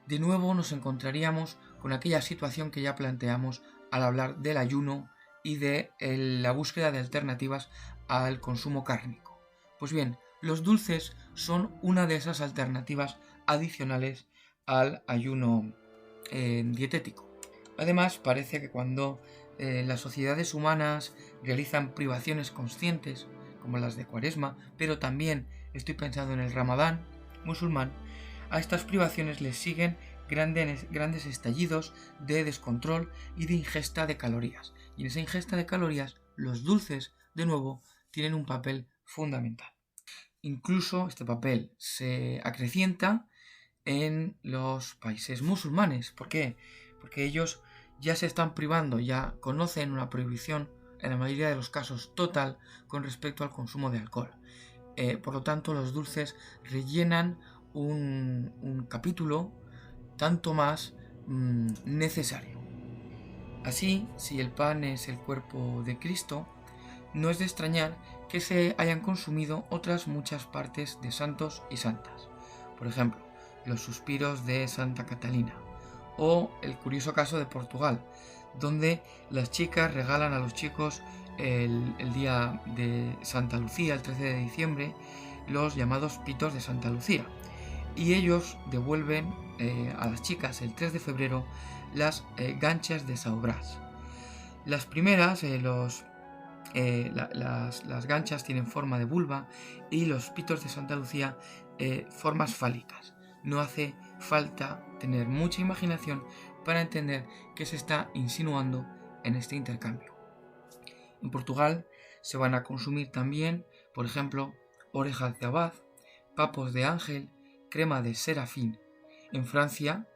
[SPEAKER 1] de nuevo nos encontraríamos con aquella situación que ya planteamos al hablar del ayuno y de la búsqueda de alternativas al consumo cárnico. Pues bien, los dulces son una de esas alternativas adicionales al ayuno dietético. Además, parece que cuando las sociedades humanas realizan privaciones conscientes, como las de Cuaresma, pero también estoy pensando en el Ramadán musulmán, a estas privaciones les siguen grandes estallidos de descontrol y de ingesta de calorías. Y en esa ingesta de calorías, los dulces, de nuevo, tienen un papel fundamental. Incluso este papel se acrecienta en los países musulmanes. ¿Por qué? Porque ellos ya se están privando, ya conocen una prohibición, en la mayoría de los casos total, con respecto al consumo de alcohol. Por lo tanto, los dulces rellenan un capítulo tanto más necesario. Así, si el pan es el cuerpo de Cristo, no es de extrañar que se hayan consumido otras muchas partes de santos y santas. Por ejemplo, los suspiros de Santa Catalina, o el curioso caso de Portugal, donde las chicas regalan a los chicos el día de Santa Lucía, el 13 de diciembre, los llamados pitos de Santa Lucía, y ellos devuelven a las chicas el 3 de febrero las ganchas de Saubras. Las primeras, las ganchas tienen forma de vulva y los pitos de Santa Lucía formas fálicas. No hace falta tener mucha imaginación para entender qué se está insinuando en este intercambio. En Portugal se van a consumir también, por ejemplo, orejas de abad, papos de ángel, crema de serafín. En Francia,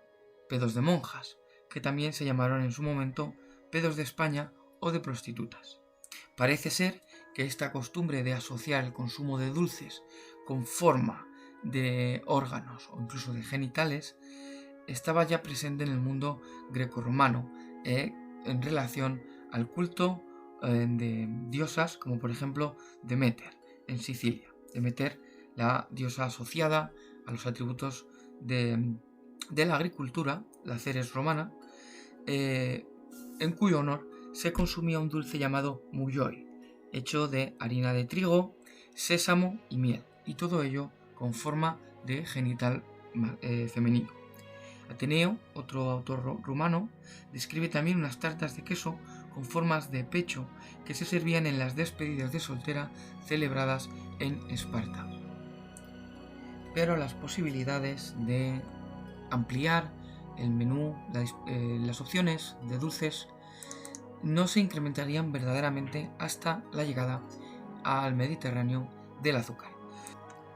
[SPEAKER 1] pedos de monjas, que también se llamaron en su momento pedos de España o de prostitutas. Parece ser que esta costumbre de asociar el consumo de dulces con forma de órganos o incluso de genitales estaba ya presente en el mundo grecorromano en relación al culto de diosas como por ejemplo Deméter en Sicilia. Deméter, la diosa asociada a los atributos de la agricultura, la Ceres romana, en cuyo honor se consumía un dulce llamado muyoi, hecho de harina de trigo, sésamo y miel, y todo ello con forma de genital femenino. Ateneo, otro autor rumano, describe también unas tartas de queso con formas de pecho que se servían en las despedidas de soltera celebradas en Esparta. Pero las posibilidades de ampliar el menú, las opciones de dulces, no se incrementarían verdaderamente hasta la llegada al Mediterráneo del azúcar.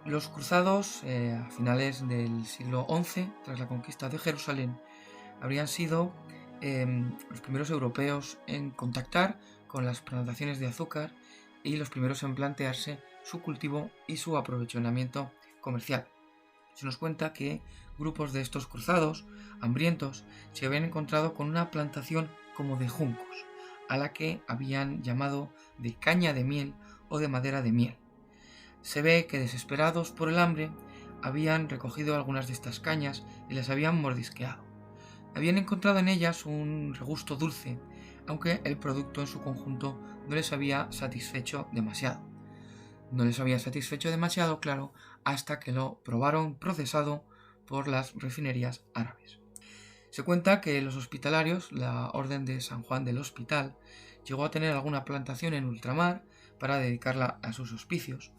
[SPEAKER 1] Los cruzados, a finales del siglo XI, tras la conquista de Jerusalén, habrían sido los primeros europeos en contactar con las plantaciones de azúcar y los primeros en plantearse su cultivo y su aprovechamiento comercial. Se nos cuenta que grupos de estos cruzados, hambrientos, se habían encontrado con una plantación como de juncos, a la que habían llamado de caña de miel o de madera de miel. Se ve que desesperados por el hambre, habían recogido algunas de estas cañas y las habían mordisqueado. Habían encontrado en ellas un regusto dulce, aunque el producto en su conjunto no les había satisfecho demasiado. No les había satisfecho demasiado, claro, hasta que lo probaron procesado por las refinerías árabes. Se cuenta que los hospitalarios, la Orden de San Juan del Hospital, llegó a tener alguna plantación en ultramar para dedicarla a sus hospicios,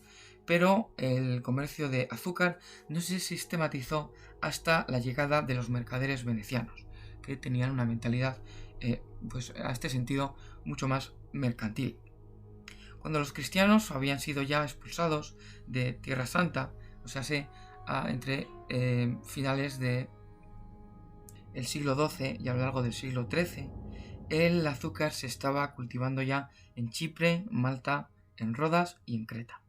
[SPEAKER 1] pero el comercio de azúcar no se sistematizó hasta la llegada de los mercaderes venecianos, que tenían una mentalidad, pues a este sentido, mucho más mercantil. Cuando los cristianos habían sido ya expulsados de Tierra Santa, o sea, entre finales del siglo XII y a lo largo del siglo XIII, el azúcar se estaba cultivando ya en Chipre, Malta, en Rodas y en Creta.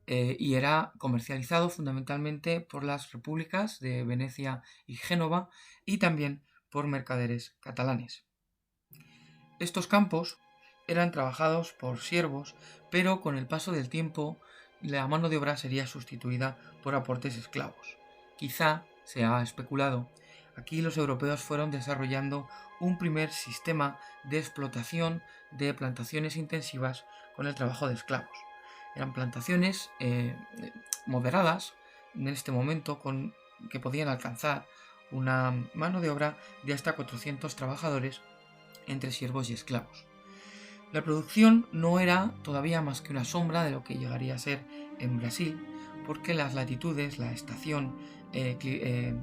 [SPEAKER 1] Y era comercializado fundamentalmente por las repúblicas de Venecia y Génova y también por mercaderes catalanes. Estos campos eran trabajados por siervos, pero con el paso del tiempo la mano de obra sería sustituida por aportes esclavos. Quizá, se ha especulado, aquí los europeos fueron desarrollando un primer sistema de explotación de plantaciones intensivas con el trabajo de esclavos. Eran plantaciones moderadas en este momento que podían alcanzar una mano de obra de hasta 400 trabajadores entre siervos y esclavos. La producción no era todavía más que una sombra de lo que llegaría a ser en Brasil, porque las latitudes, la estación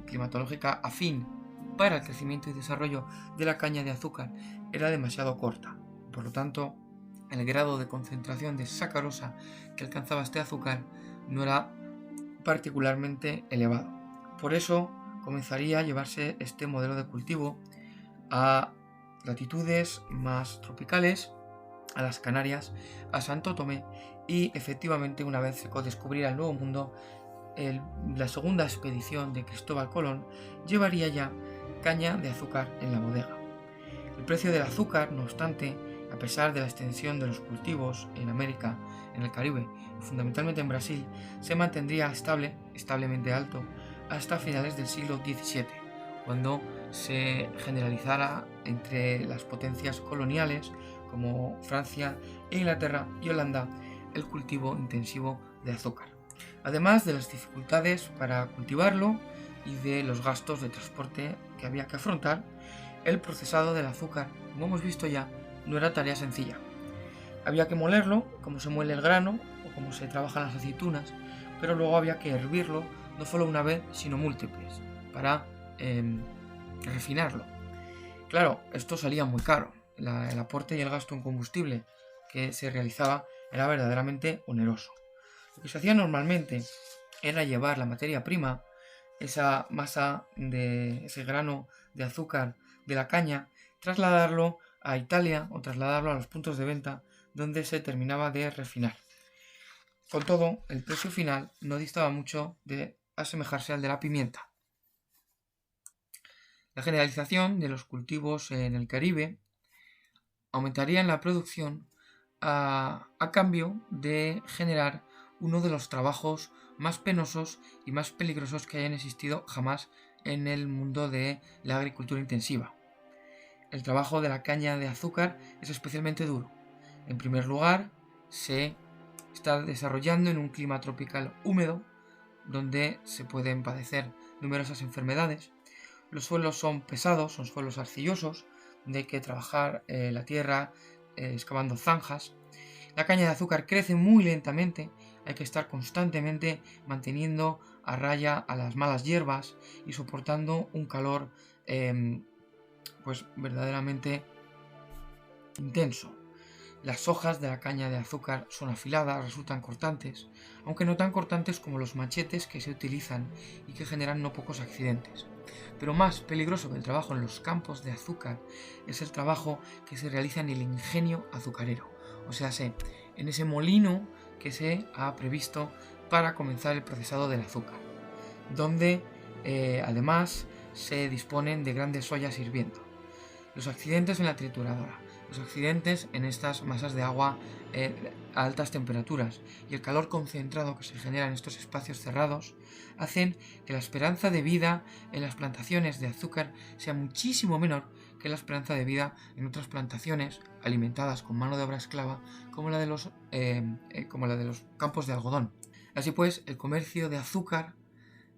[SPEAKER 1] climatológica afín para el crecimiento y desarrollo de la caña de azúcar era demasiado corta. Por lo tanto, el grado de concentración de sacarosa que alcanzaba este azúcar no era particularmente elevado. Por eso comenzaría a llevarse este modelo de cultivo a latitudes más tropicales, a las Canarias, a Santo Tomé, y efectivamente una vez se descubriera el Nuevo Mundo, la segunda expedición de Cristóbal Colón llevaría ya caña de azúcar en la bodega. El precio del azúcar, no obstante, a pesar de la extensión de los cultivos en América, en el Caribe y fundamentalmente en Brasil, se mantendría establemente alto hasta finales del siglo XVII, cuando se generalizara entre las potencias coloniales como Francia, Inglaterra y Holanda el cultivo intensivo de azúcar. Además de las dificultades para cultivarlo y de los gastos de transporte que había que afrontar, el procesado del azúcar, como hemos visto ya, no era tarea sencilla. Había que molerlo, como se muele el grano o como se trabajan las aceitunas, pero luego había que hervirlo no solo una vez, sino múltiples, para refinarlo. Claro, esto salía muy caro. El aporte y el gasto en combustible que se realizaba era verdaderamente oneroso. Lo que se hacía normalmente era llevar la materia prima, esa masa de ese grano de azúcar de la caña, trasladarlo a Italia o trasladarlo a los puntos de venta donde se terminaba de refinar. Con todo, el precio final no distaba mucho de asemejarse al de la pimienta. La generalización de los cultivos en el Caribe aumentaría la producción a cambio de generar uno de los trabajos más penosos y más peligrosos que hayan existido jamás en el mundo de la agricultura intensiva. El trabajo de la caña de azúcar es especialmente duro. En primer lugar, se está desarrollando en un clima tropical húmedo, donde se pueden padecer numerosas enfermedades. Los suelos son pesados, son suelos arcillosos, donde hay que trabajar la tierra excavando zanjas. La caña de azúcar crece muy lentamente, hay que estar constantemente manteniendo a raya a las malas hierbas y soportando un calor pues verdaderamente intenso. Las hojas de la caña de azúcar son afiladas, resultan cortantes, aunque no tan cortantes como los machetes que se utilizan y que generan no pocos accidentes. Pero más peligroso que el trabajo en los campos de azúcar es el trabajo que se realiza en el ingenio azucarero, o sea, en ese molino que se ha previsto para comenzar el procesado del azúcar, donde además se disponen de grandes ollas hirviendo. Los accidentes en la trituradora, los accidentes en estas masas de agua a altas temperaturas y el calor concentrado que se genera en estos espacios cerrados hacen que la esperanza de vida en las plantaciones de azúcar sea muchísimo menor que la esperanza de vida en otras plantaciones alimentadas con mano de obra esclava como la de los campos de algodón. Así pues, el comercio de azúcar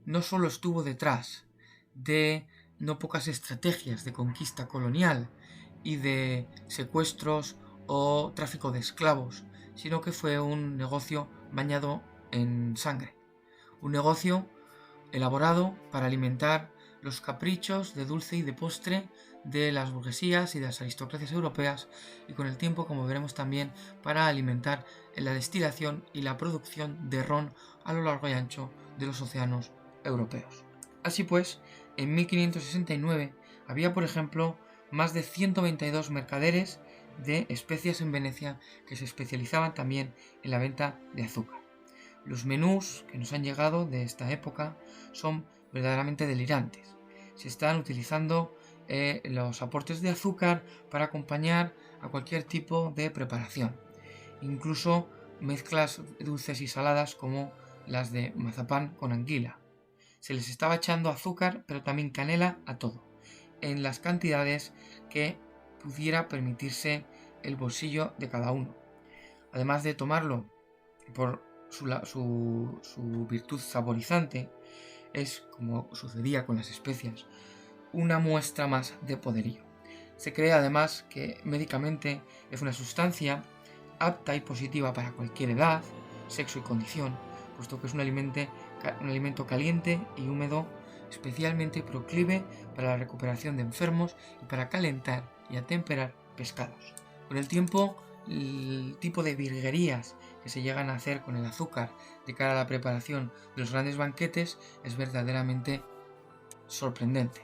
[SPEAKER 1] no solo estuvo detrás de no pocas estrategias de conquista colonial y de secuestros o tráfico de esclavos, sino que fue un negocio bañado en sangre, un negocio elaborado para alimentar los caprichos de dulce y de postre de las burguesías y de las aristocracias europeas, y con el tiempo, como veremos también, para alimentar la destilación y la producción de ron a lo largo y ancho de los océanos europeos. Así pues, en 1569 había, por ejemplo, más de 122 mercaderes de especias en Venecia que se especializaban también en la venta de azúcar. Los menús que nos han llegado de esta época son verdaderamente delirantes. Se están utilizando los aportes de azúcar para acompañar a cualquier tipo de preparación, incluso mezclas dulces y saladas como las de mazapán con anguila. Se les estaba echando azúcar, pero también canela a todo, en las cantidades que pudiera permitirse el bolsillo de cada uno. Además de tomarlo por su virtud saborizante, es, como sucedía con las especias, una muestra más de poderío. Se cree además que médicamente es una sustancia apta y positiva para cualquier edad, sexo y condición, puesto que es un alimento caliente y húmedo, especialmente proclive para la recuperación de enfermos y para calentar y atemperar pescados. Con el tiempo, el tipo de virguerías que se llegan a hacer con el azúcar de cara a la preparación de los grandes banquetes es verdaderamente sorprendente.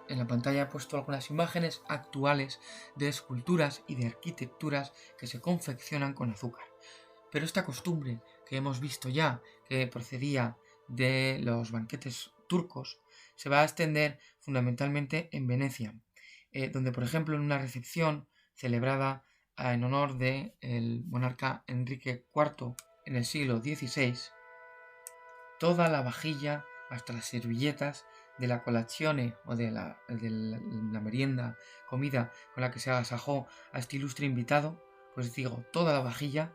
[SPEAKER 1] En la pantalla he puesto algunas imágenes actuales de esculturas y de arquitecturas que se confeccionan con azúcar. Pero esta costumbre que hemos visto ya, que procedía de los banquetes turcos, se va a extender fundamentalmente en Venecia, donde, por ejemplo, en una recepción celebrada en honor del monarca Enrique IV en el siglo XVI, toda la vajilla, hasta las servilletas de la colazione o de la merienda, comida con la que se agasajó a este ilustre invitado, pues digo, toda la vajilla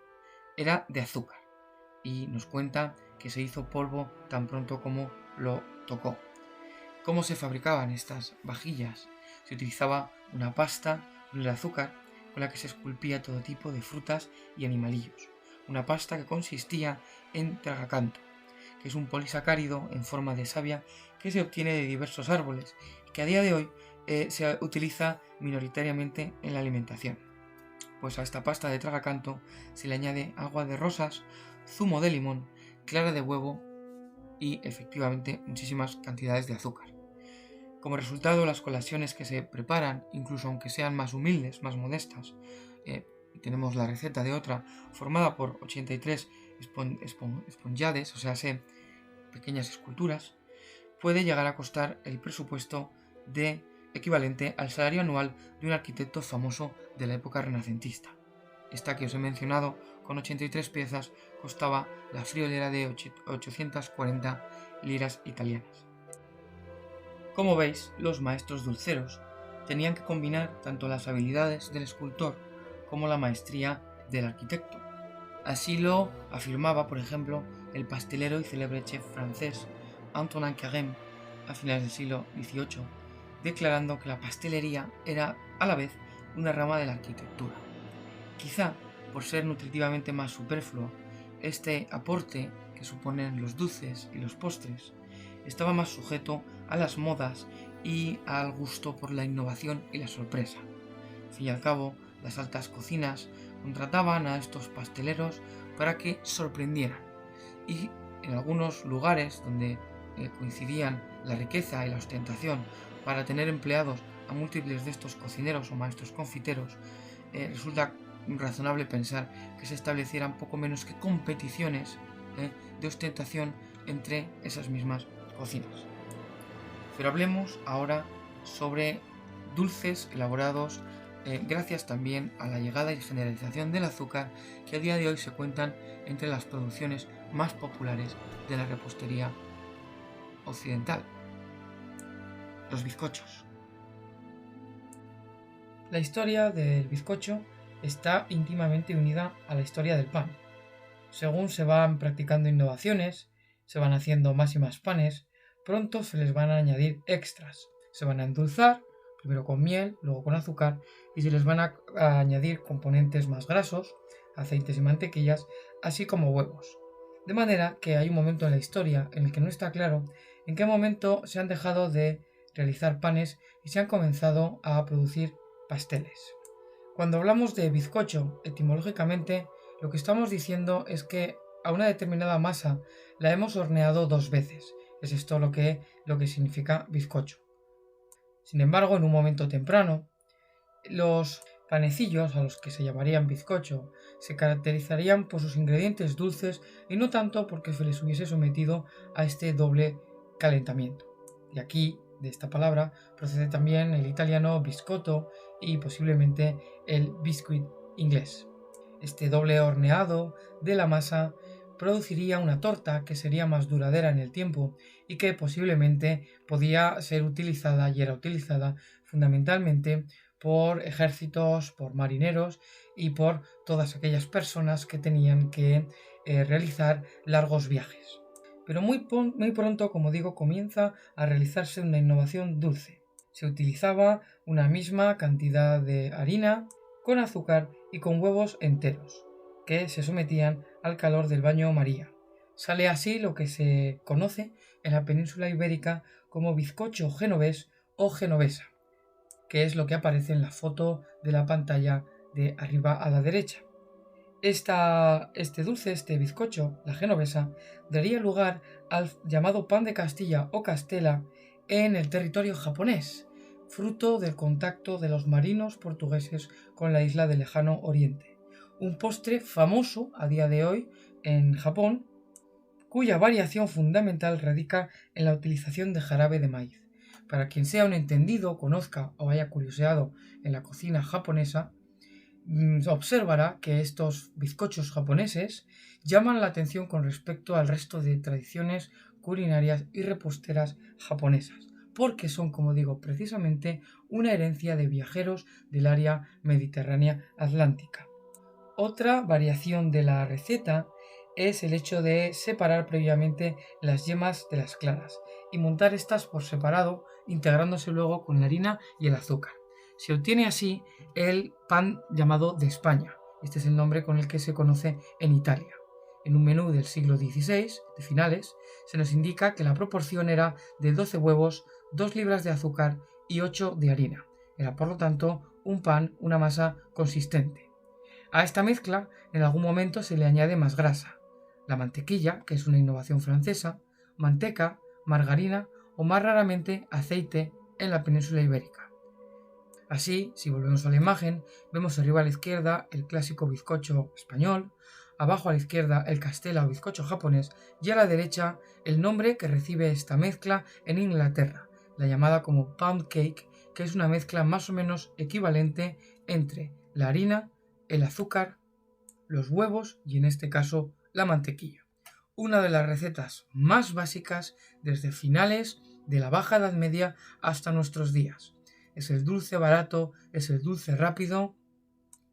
[SPEAKER 1] era de azúcar, y nos cuenta que se hizo polvo tan pronto como lo tocó. ¿Cómo se fabricaban estas vajillas? Se utilizaba una pasta con el azúcar con la que se esculpía todo tipo de frutas y animalillos. Una pasta que consistía en tragacanto, que es un polisacárido en forma de savia que se obtiene de diversos árboles y que a día de hoy se utiliza minoritariamente en la alimentación. Pues a esta pasta de tragacanto se le añade agua de rosas, zumo de limón, clara de huevo y efectivamente muchísimas cantidades de azúcar. Como resultado, las colaciones que se preparan, incluso aunque sean más humildes, más modestas, tenemos la receta de otra formada por 83 esponjades, o sea, pequeñas esculturas, puede llegar a costar el presupuesto equivalente al salario anual de un arquitecto famoso de la época renacentista. Esta que os he mencionado, con 83 piezas, costaba la friolera de 840 liras italianas. Como veis, los maestros dulceros tenían que combinar tanto las habilidades del escultor como la maestría del arquitecto. Así lo afirmaba, por ejemplo, el pastelero y célebre chef francés Antonin Carême a finales del siglo XVIII, declarando que la pastelería era a la vez una rama de la arquitectura. Quizá por ser nutritivamente más superfluo, este aporte que suponen los dulces y los postres estaba más sujeto a las modas y al gusto por la innovación y la sorpresa. Al fin y al cabo, las altas cocinas contrataban a estos pasteleros para que sorprendieran. Y en algunos lugares donde coincidían la riqueza y la ostentación para tener empleados a múltiples de estos cocineros o maestros confiteros, resulta razonable pensar que se establecieran poco menos que competiciones de ostentación entre esas mismas cocinas. Pero hablemos ahora sobre dulces elaborados gracias también a la llegada y generalización del azúcar, que a día de hoy se cuentan entre las producciones más populares de la repostería occidental: los bizcochos. La historia del bizcocho está íntimamente unida a la historia del pan. Según se van practicando innovaciones, se van haciendo más y más panes, pronto se les van a añadir extras. Se van a endulzar, primero con miel, luego con azúcar, y se les van a añadir componentes más grasos, aceites y mantequillas, así como huevos. De manera que hay un momento en la historia en el que no está claro en qué momento se han dejado de realizar panes y se han comenzado a producir pasteles. Cuando hablamos de bizcocho, etimológicamente, lo que estamos diciendo es que a una determinada masa la hemos horneado 2 veces. Es esto lo que significa bizcocho. Sin embargo, en un momento temprano, los panecillos, a los que se llamarían bizcocho, se caracterizarían por sus ingredientes dulces y no tanto porque se les hubiese sometido a este doble calentamiento. Y aquí, de esta palabra, procede también el italiano biscotto y posiblemente el biscuit inglés. Este doble horneado de la masa produciría una torta que sería más duradera en el tiempo y que posiblemente podía ser utilizada y era utilizada fundamentalmente por ejércitos, por marineros y por todas aquellas personas que tenían que realizar largos viajes. Pero muy pronto, como digo, comienza a realizarse una innovación dulce. Se utilizaba una misma cantidad de harina con azúcar y con huevos enteros, que se sometían al calor del baño María. Sale así lo que se conoce en la península ibérica como bizcocho genovés o genovesa, que es lo que aparece en la foto de la pantalla de arriba a la derecha. Este dulce, este bizcocho, la genovesa, daría lugar al llamado pan de Castilla o Castela en el territorio japonés, fruto del contacto de los marinos portugueses con la isla del lejano oriente. Un postre famoso a día de hoy en Japón, cuya variación fundamental radica en la utilización de jarabe de maíz. Para quien sea un entendido, conozca o haya curioseado en la cocina japonesa, observará que estos bizcochos japoneses llaman la atención con respecto al resto de tradiciones culinarias y reposteras japonesas, porque son, como digo, precisamente una herencia de viajeros del área mediterránea atlántica. Otra variación de la receta es el hecho de separar previamente las yemas de las claras y montar estas por separado, integrándose luego con la harina y el azúcar. Se obtiene así el pan llamado de España. Este es el nombre con el que se conoce en Italia. En un menú del siglo XVI, de finales, se nos indica que la proporción era de 12 huevos, 2 libras de azúcar y 8 de harina. Era por lo tanto un pan, una masa consistente. A esta mezcla en algún momento se le añade más grasa, la mantequilla, que es una innovación francesa, manteca, margarina o más raramente aceite en la península ibérica. Así, si volvemos a la imagen, vemos arriba a la izquierda el clásico bizcocho español, abajo a la izquierda el castela o bizcocho japonés y a la derecha el nombre que recibe esta mezcla en Inglaterra, la llamada como pound cake, que es una mezcla más o menos equivalente entre la harina, el azúcar, los huevos y en este caso la mantequilla. Una de las recetas más básicas desde finales de la Baja Edad Media hasta nuestros días. Es el dulce barato, es el dulce rápido,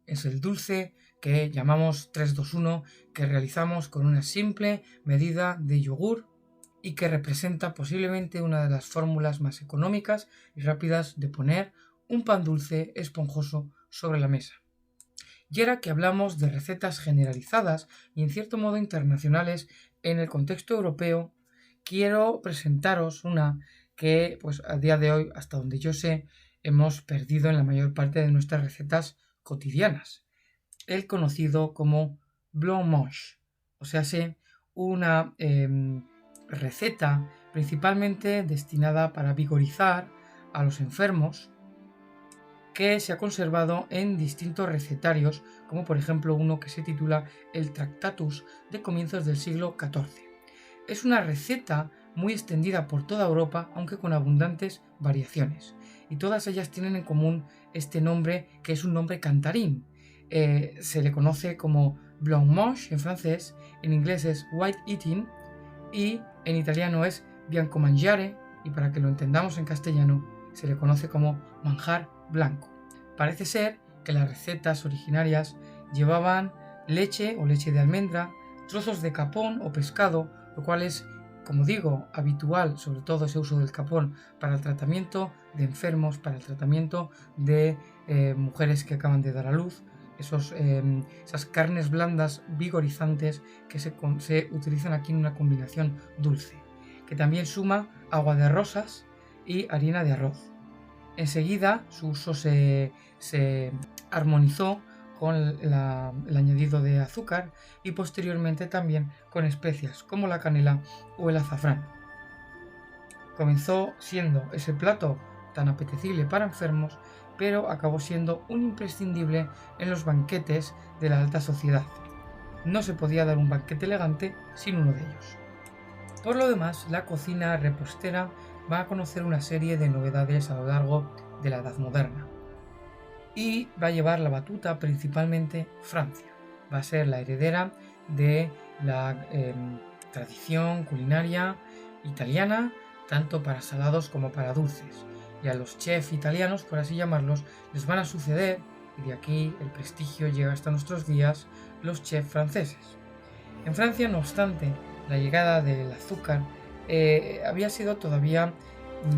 [SPEAKER 1] es el dulce que llamamos 3-2-1, que realizamos con una simple medida de yogur y que representa posiblemente una de las fórmulas más económicas y rápidas de poner un pan dulce esponjoso sobre la mesa. Y ahora que hablamos de recetas generalizadas y en cierto modo internacionales en el contexto europeo, quiero presentaros una que pues a día de hoy, hasta donde yo sé, hemos perdido en la mayor parte de nuestras recetas cotidianas. el conocido como blancmange, o sea, una receta principalmente destinada para vigorizar a los enfermos, que se ha conservado en distintos recetarios, como por ejemplo uno que se titula el Tractatus de comienzos del siglo XIV. Es una receta muy extendida por toda Europa, aunque con abundantes variaciones, y todas ellas tienen en común este nombre, que es un nombre cantarín. Se le conoce como blancmange en francés, en inglés es white eating y en italiano es bianco mangiare, y para que lo entendamos en castellano se le conoce como manjar blanco. Parece ser que las recetas originarias llevaban leche o leche de almendra, trozos de capón o pescado, lo cual es, como digo, habitual, sobre todo ese uso del capón para el tratamiento de enfermos, para el tratamiento de mujeres que acaban de dar a luz, esas carnes blandas vigorizantes que se utilizan aquí en una combinación dulce, que también suma agua de rosas y harina de arroz. Enseguida su uso se armonizó con el añadido de azúcar y posteriormente también con especias como la canela o el azafrán. Comenzó siendo ese plato tan apetecible para enfermos, pero acabó siendo un imprescindible en los banquetes de la alta sociedad. No se podía dar un banquete elegante sin uno de ellos. Por lo demás, la cocina repostera va a conocer una serie de novedades a lo largo de la Edad Moderna. Y va a llevar la batuta principalmente Francia. Va a ser la heredera de la tradición culinaria italiana, tanto para salados como para dulces. Y a los chefs italianos, por así llamarlos, les van a suceder, y de aquí el prestigio llega hasta nuestros días, los chefs franceses. En Francia, no obstante, la llegada del azúcar había sido todavía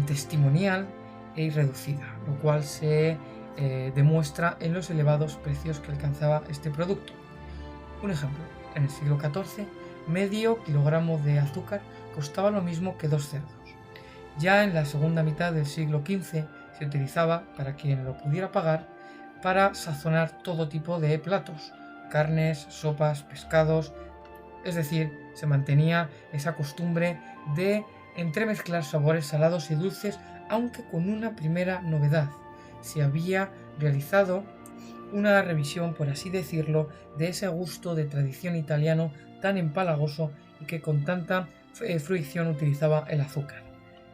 [SPEAKER 1] testimonial e irreducida, lo cual se demuestra en los elevados precios que alcanzaba este producto. Un ejemplo, en el siglo XIV, medio kilogramo de azúcar costaba lo mismo que 2 cerdos. Ya en la segunda mitad del siglo XV se utilizaba, para quien lo pudiera pagar, para sazonar todo tipo de platos, carnes, sopas, pescados. Es decir, se mantenía esa costumbre de entremezclar sabores salados y dulces, aunque con una primera novedad. Se había realizado una revisión, por así decirlo, de ese gusto de tradición italiano tan empalagoso y que con tanta fruición utilizaba el azúcar.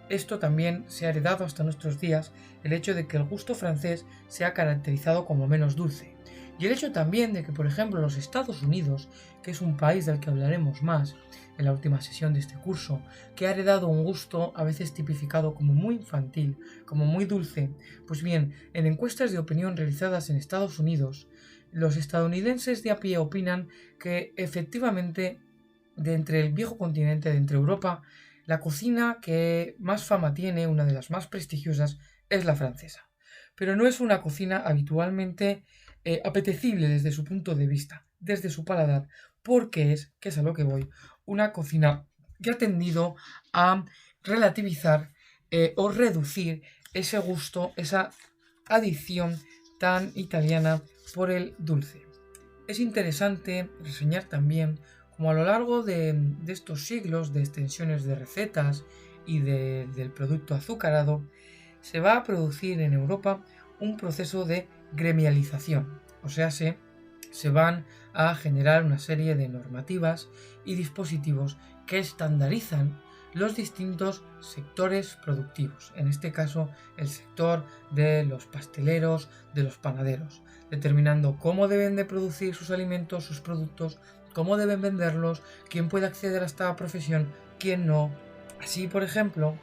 [SPEAKER 1] Esto también se ha heredado hasta nuestros días, el hecho de que el gusto francés se ha caracterizado como menos dulce. Y el hecho también de que, por ejemplo, los Estados Unidos, que es un país del que hablaremos más en la última sesión de este curso, que ha heredado un gusto a veces tipificado como muy infantil, como muy dulce, pues bien, en encuestas de opinión realizadas en Estados Unidos, los estadounidenses de a pie opinan que efectivamente, de entre el viejo continente, de entre Europa, la cocina que más fama tiene, una de las más prestigiosas, es la francesa. Pero no es una cocina habitualmente apetecible desde su punto de vista, desde su paladar, porque que es a lo que voy, una cocina que ha tendido a relativizar o reducir ese gusto, esa adicción tan italiana por el dulce. Es interesante reseñar también como a lo largo de estos siglos de extensiones de recetas y del producto azucarado, se va a producir en Europa un proceso de gremialización, o sea, se van a generar una serie de normativas y dispositivos que estandarizan los distintos sectores productivos, en este caso el sector de los pasteleros, de los panaderos, determinando cómo deben de producir sus alimentos, sus productos, cómo deben venderlos, quién puede acceder a esta profesión, quién no. Así, por ejemplo,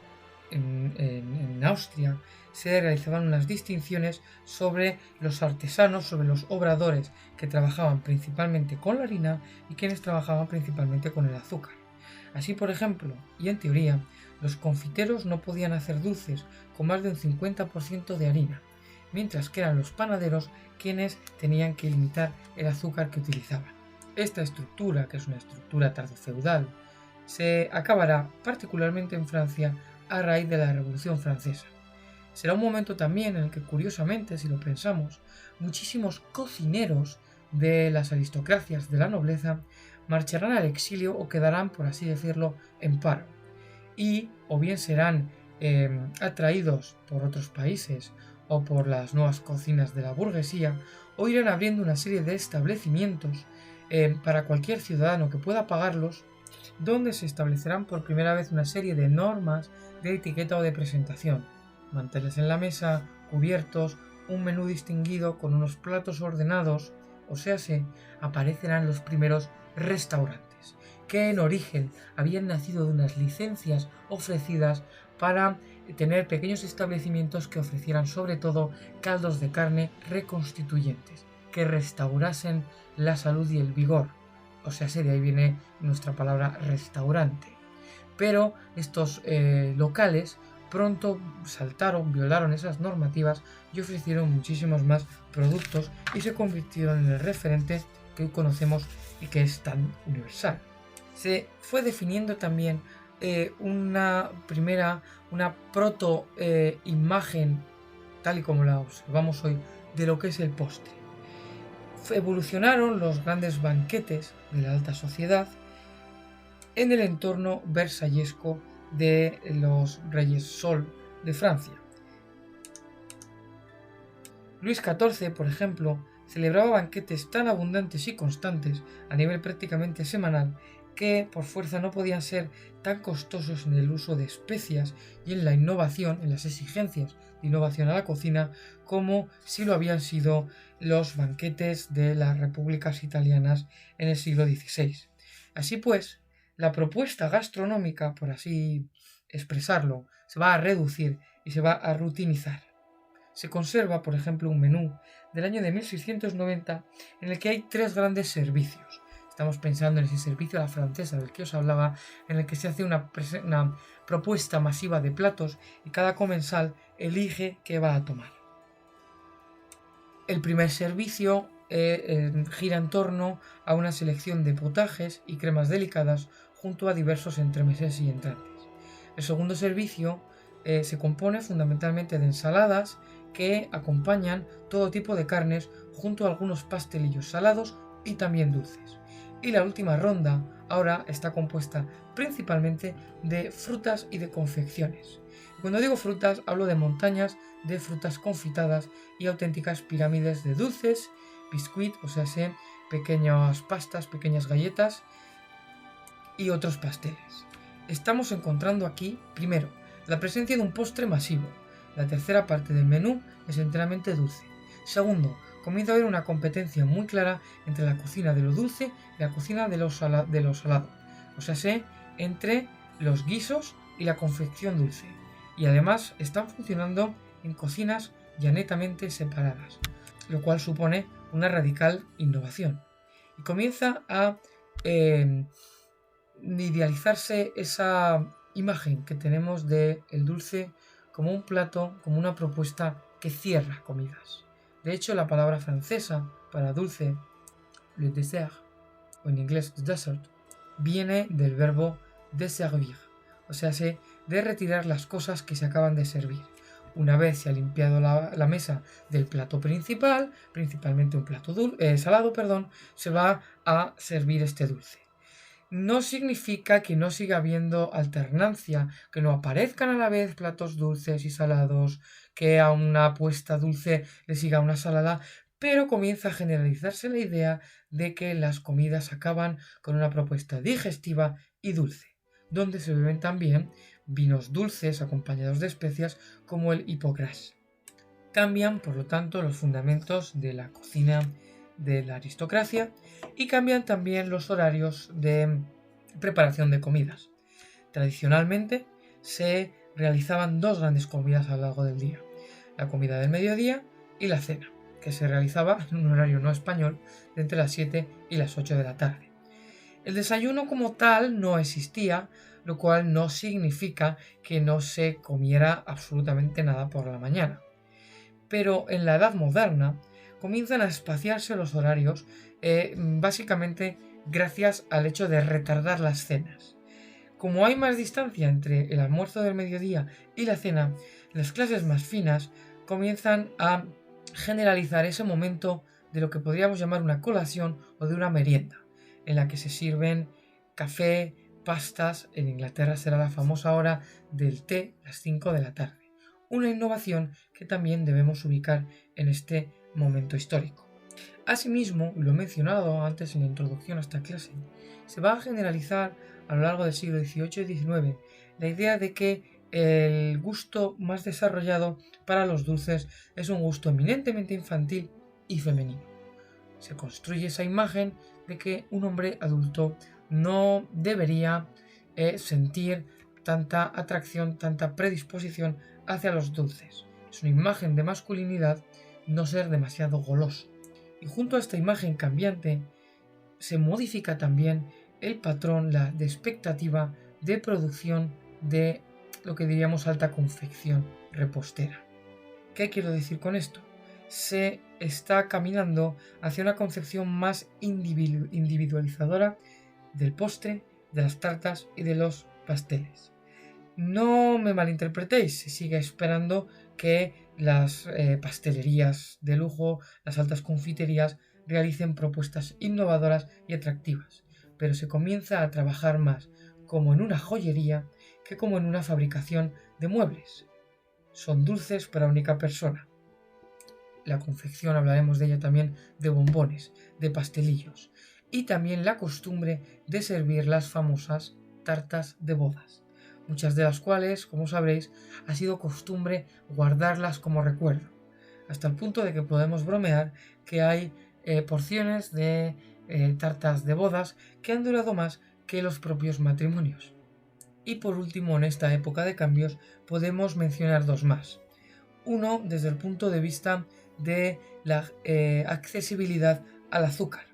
[SPEAKER 1] en Austria se realizaban unas distinciones sobre los artesanos, sobre los obradores que trabajaban principalmente con la harina y quienes trabajaban principalmente con el azúcar. Así, por ejemplo, y en teoría, los confiteros no podían hacer dulces con más de un 50% de harina, mientras que eran los panaderos quienes tenían que limitar el azúcar que utilizaban. Esta estructura, que es una estructura tardofeudal, se acabará particularmente en Francia a raíz de la Revolución Francesa. Será un momento también en el que, curiosamente, si lo pensamos, muchísimos cocineros de las aristocracias de la nobleza marcharán al exilio o quedarán, por así decirlo, en paro. Y o bien serán atraídos por otros países o por las nuevas cocinas de la burguesía, o irán abriendo una serie de establecimientos para cualquier ciudadano que pueda pagarlos, donde se establecerán por primera vez una serie de normas de etiqueta o de presentación. Manteles en la mesa, cubiertos, un menú distinguido con unos platos ordenados, o sea, se aparecerán los primeros restaurantes, que en origen habían nacido de unas licencias ofrecidas para tener pequeños establecimientos que ofrecieran sobre todo caldos de carne reconstituyentes, que restaurasen la salud y el vigor. O sea, de ahí viene nuestra palabra restaurante. Pero estos locales pronto violaron esas normativas y ofrecieron muchísimos más productos y se convirtieron en el referente que hoy conocemos y que es tan universal. Se fue definiendo también una proto imagen, tal y como la observamos hoy, de lo que es el postre. Evolucionaron los grandes banquetes de la alta sociedad en el entorno versallesco de los reyes Sol de Francia. Luis XIV, por ejemplo, celebraba banquetes tan abundantes y constantes a nivel prácticamente semanal que por fuerza no podían ser tan costosos en el uso de especias y en la innovación, en las exigencias de innovación a la cocina, como si lo habían sido los banquetes de las repúblicas italianas en el siglo XVI. Así pues, la propuesta gastronómica, por así expresarlo, se va a reducir y se va a rutinizar. Se conserva, por ejemplo, un menú del año de 1690 en el que hay 3 grandes servicios. Estamos pensando en ese servicio a la francesa del que os hablaba, en el que se hace una propuesta masiva de platos y cada comensal elige qué va a tomar. El primer servicio gira en torno a una selección de potajes y cremas delicadas junto a diversos entremeses y entrantes. El segundo servicio se compone fundamentalmente de ensaladas que acompañan todo tipo de carnes junto a algunos pastelillos salados y también dulces. Y la última ronda ahora está compuesta principalmente de frutas y de confecciones. Cuando digo frutas hablo de montañas de frutas confitadas y auténticas pirámides de dulces, biscuit, o sea, pequeñas pastas, pequeñas galletas y otros pasteles. Estamos encontrando aquí, primero, la presencia de un postre masivo. La tercera parte del menú es enteramente dulce. Segundo, comienza a haber una competencia muy clara entre la cocina de lo dulce y la cocina de lo salado. O sea, entre los guisos y la confección dulce. Y además están funcionando en cocinas ya netamente separadas, lo cual supone una radical innovación. Y comienza a idealizarse esa imagen que tenemos del dulce como un plato, como una propuesta que cierra comidas. De hecho, la palabra francesa para dulce, le dessert, o en inglés dessert, viene del verbo desservir, o sea, de retirar las cosas que se acaban de servir. Una vez se ha limpiado la mesa del plato principal, principalmente un plato salado, se va a servir este dulce. No significa que no siga habiendo alternancia, que no aparezcan a la vez platos dulces y salados, que a una apuesta dulce le siga una salada, pero comienza a generalizarse la idea de que las comidas acaban con una propuesta digestiva y dulce, donde se beben también vinos dulces acompañados de especias como el hippocrás. Cambian, por lo tanto, los fundamentos de la cocina de la aristocracia y cambian también los horarios de preparación de comidas. Tradicionalmente se realizaban 2 grandes comidas a lo largo del día, la comida del mediodía y la cena, que se realizaba en un horario no español de entre las 7 y las 8 de la tarde. El desayuno como tal no existía, lo cual no significa que no se comiera absolutamente nada por la mañana. Pero en la Edad Moderna comienzan a espaciarse los horarios, básicamente gracias al hecho de retardar las cenas. Como hay más distancia entre el almuerzo del mediodía y la cena, las clases más finas comienzan a generalizar ese momento de lo que podríamos llamar una colación o de una merienda, en la que se sirven café, pastas. En Inglaterra será la famosa hora del té, las 5 de la tarde. Una innovación que también debemos ubicar en este momento histórico. Asimismo, lo he mencionado antes en la introducción a esta clase, se va a generalizar a lo largo del siglo XVIII y XIX la idea de que el gusto más desarrollado para los dulces es un gusto eminentemente infantil y femenino. Se construye esa imagen de que un hombre adulto no debería sentir tanta atracción, tanta predisposición hacia los dulces. Es una imagen de masculinidad, no ser demasiado goloso. Y junto a esta imagen cambiante se modifica también el patrón de expectativa de producción de lo que diríamos alta confección repostera. ¿Qué quiero decir con esto? Se está caminando hacia una concepción más individualizadora del postre, de las tartas y de los pasteles. No me malinterpretéis, se sigue esperando que las pastelerías de lujo, las altas confiterías, realicen propuestas innovadoras y atractivas, pero se comienza a trabajar más como en una joyería que como en una fabricación de muebles. Son dulces para única persona. La confección, hablaremos de ella también, de bombones, de pastelillos, y también la costumbre de servir las famosas tartas de bodas, muchas de las cuales, como sabréis, ha sido costumbre guardarlas como recuerdo, hasta el punto de que podemos bromear que hay porciones de tartas de bodas que han durado más que los propios matrimonios. Y por último, en esta época de cambios, podemos mencionar dos más. Uno, desde el punto de vista de la accesibilidad al azúcar,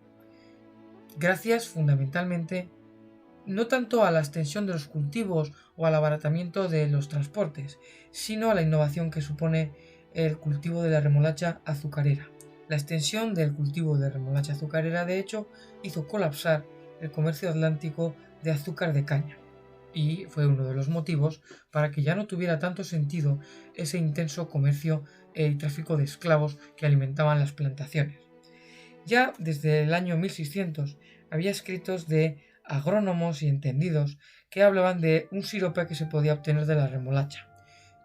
[SPEAKER 1] gracias fundamentalmente no tanto a la extensión de los cultivos o al abaratamiento de los transportes, sino a la innovación que supone el cultivo de la remolacha azucarera. La extensión del cultivo de remolacha azucarera, de hecho, hizo colapsar el comercio atlántico de azúcar de caña, y fue uno de los motivos para que ya no tuviera tanto sentido ese intenso comercio y tráfico de esclavos que alimentaban las plantaciones. Ya desde el año 1600 había escritos de agrónomos y entendidos que hablaban de un sirope que se podía obtener de la remolacha,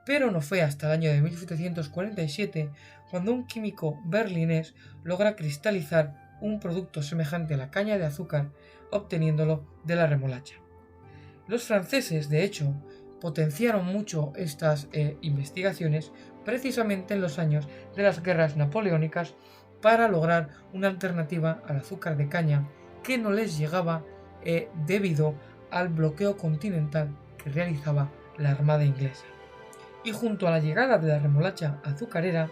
[SPEAKER 1] pero no fue hasta el año de 1747 cuando un químico berlinés logra cristalizar un producto semejante a la caña de azúcar obteniéndolo de la remolacha. Los franceses, de hecho, potenciaron mucho estas investigaciones precisamente en los años de las guerras napoleónicas para lograr una alternativa al azúcar de caña que no les llegaba debido al bloqueo continental que realizaba la Armada inglesa. Y junto a la llegada de la remolacha azucarera,